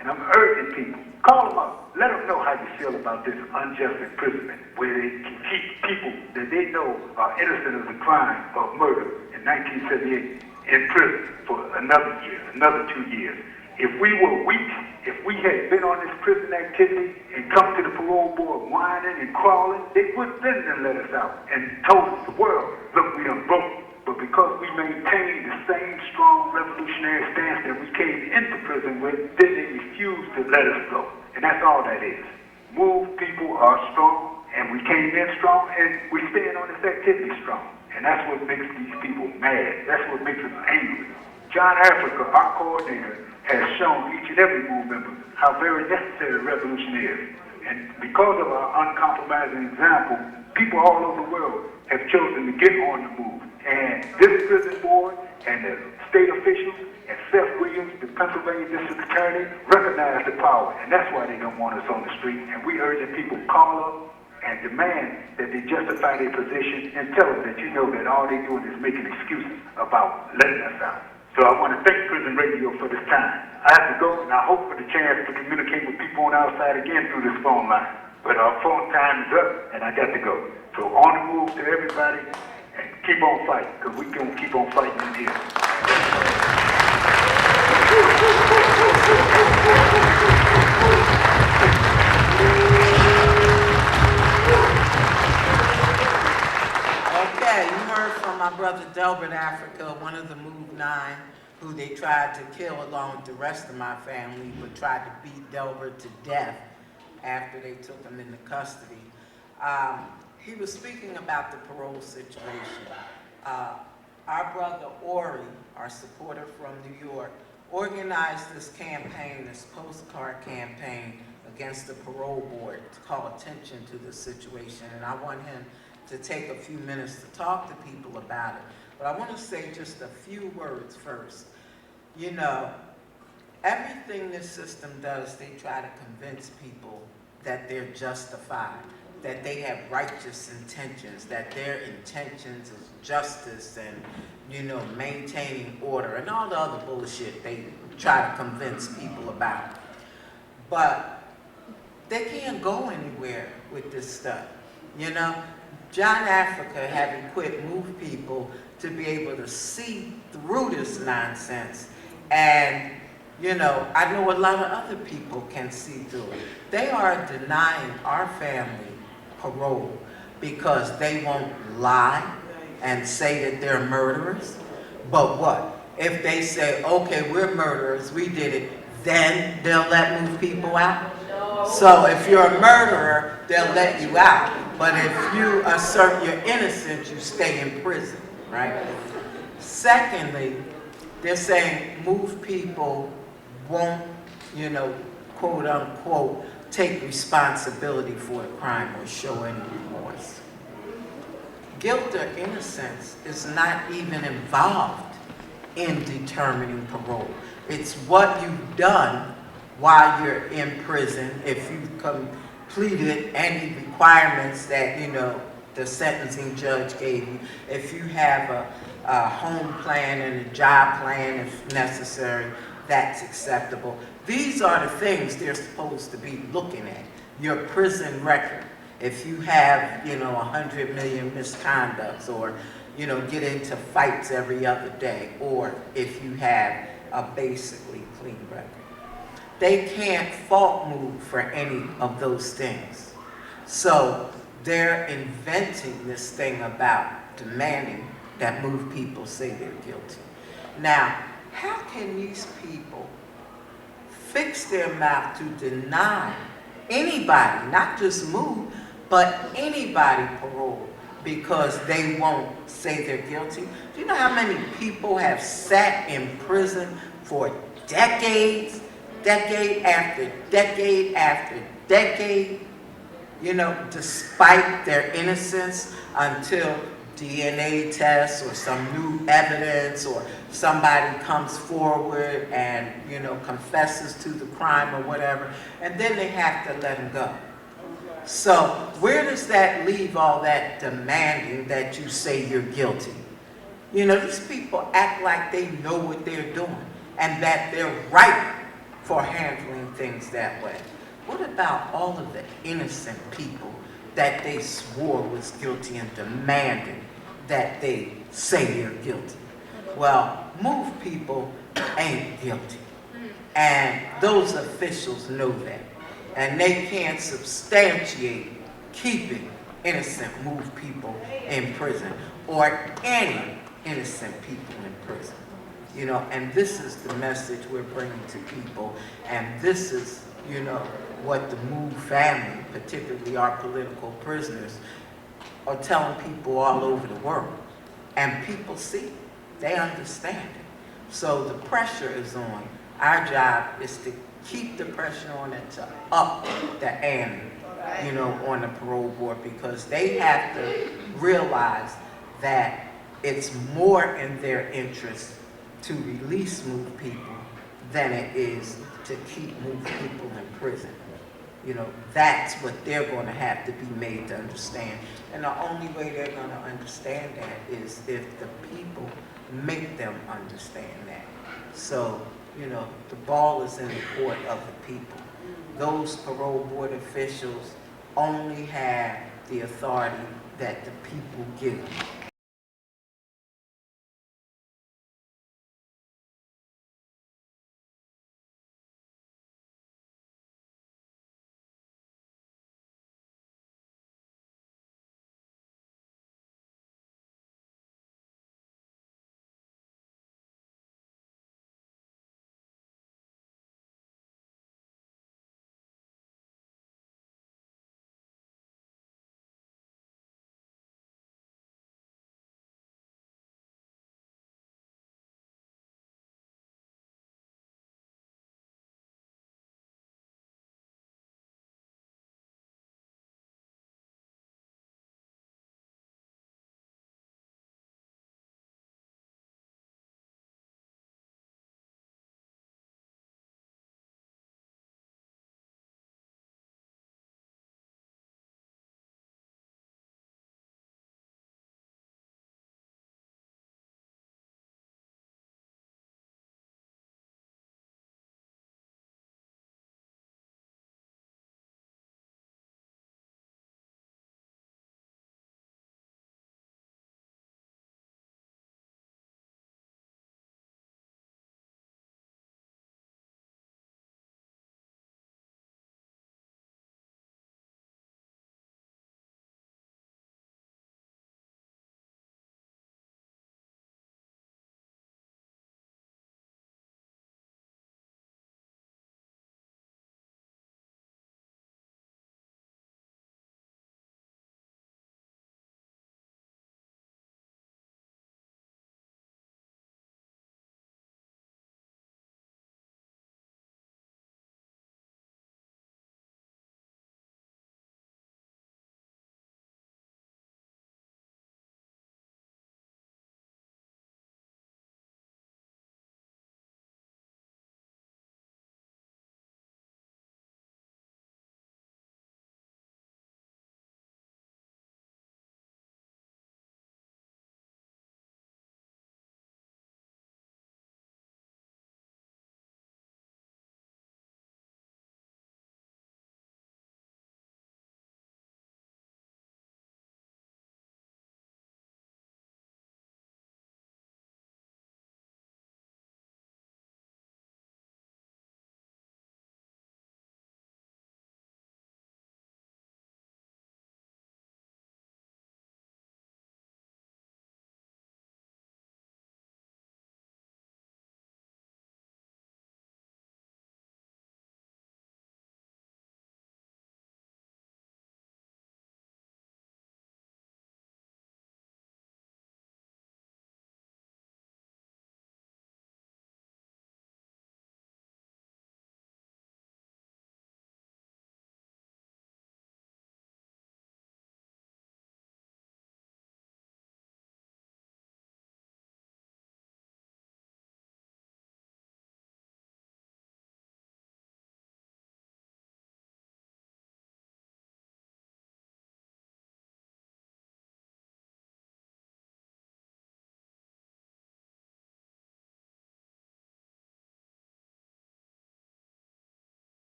And I'm urging people, call them up. Let them know how you feel about this unjust imprisonment, where they can keep people that they know are innocent of the crime of murder in 1978 in prison for another year, another 2 years. If we were weak, if we had been on this prison activity and come to the parole board whining and crawling, they would then let us out and told the world, look, we done broke. But because we maintained the same strong revolutionary stance that we came into prison with, then they refused to let us go. And that's all that is. MOVE people are strong, and we came in strong, and we're staying on this activity strong. And that's what makes these people mad. That's what makes them angry. John Africa, our coordinator, has shown each and every MOVE member how very necessary revolution is. And because of our uncompromising example, people all over the world have chosen to get on the move. And this prison board and the state officials and Seth Williams, the Pennsylvania District Attorney, recognize the power. And that's why they don't want us on the street. And we urge that people call up and demand that they justify their position and tell them that you know that all they're doing is making excuses about letting us out. So I want to thank Prison Radio for this time. I have to go, and I hope for the chance to communicate with people on the outside again through this phone line. But our phone time is up, and I got to go. So on the move to everybody, and keep on fighting, because we're going to keep on fighting in here. Okay, you heard from my brother Delbert Africa, one of the MOVE 9, who they tried to kill along with the rest of my family, but tried to beat Delbert to death after they took him into custody. He was speaking about the parole situation. Our brother Ori, our supporter from New York, organized this campaign, this postcard campaign, against the parole board to call attention to the situation, and I want him to take a few minutes to talk to people about it. But I want to say just a few words first. You know, everything this system does, they try to convince people that they're justified, that they have righteous intentions, that their intentions is justice and, you know, maintaining order and all the other bullshit they try to convince people about. But they can't go anywhere with this stuff, you know? John Africa, having quit Move People to be able to see through this nonsense, and you know, I know a lot of other people can see through it. They are denying our family parole because they won't lie and say that they're murderers. But what? If they say, okay, we're murderers, we did it, then they'll let Move People out? So if you're a murderer, they'll let you out. But if you assert you're innocent, you stay in prison, right? Secondly, they're saying Move People won't, you know, quote unquote, take responsibility for the crime or show any remorse. Guilt or innocence is not even involved in determining parole. It's what you've done while you're in prison, if you've completed any requirements that, you know, the sentencing judge gave you, if you have a home plan and a job plan if necessary, that's acceptable. These are the things they're supposed to be looking at. Your prison record. If you have, you know, 100 million misconducts, or, you know, get into fights every other day, or if you have a basically clean record. They can't fault Move for any of those things. So they're inventing this thing about demanding that Move People say they're guilty. Now, how can these people fix their mouth to deny anybody, not just Move, but anybody parole because they won't say they're guilty? Do you know how many people have sat in prison for decades, decade after decade after decade, you know, despite their innocence, until DNA tests or some new evidence, or somebody comes forward and, you know, confesses to the crime or whatever, and then they have to let them go. So where does that leave all that demanding that you say you're guilty? You know, these people act like they know what they're doing and that they're right for handling things that way. What about all of the innocent people that they swore was guilty and demanded that they say they're guilty? Well, Move People ain't guilty. And those officials know that. And they can't substantiate keeping innocent Move People in prison, or any innocent people in prison. You know, and this is the message we're bringing to people, and this is, you know, what the Move family, particularly our political prisoners, are telling people all over the world. And people see it. They understand it. So the pressure is on. Our job is to keep the pressure on and to up the ante, you know, on the parole board, because they have to realize that it's more in their interest to release Move People than it is to keep Move People in prison. You know, that's what they're going to have to be made to understand. And the only way they're going to understand that is if the people make them understand that. So, you know, the ball is in the court of the people. Those parole board officials only have the authority that the people give them.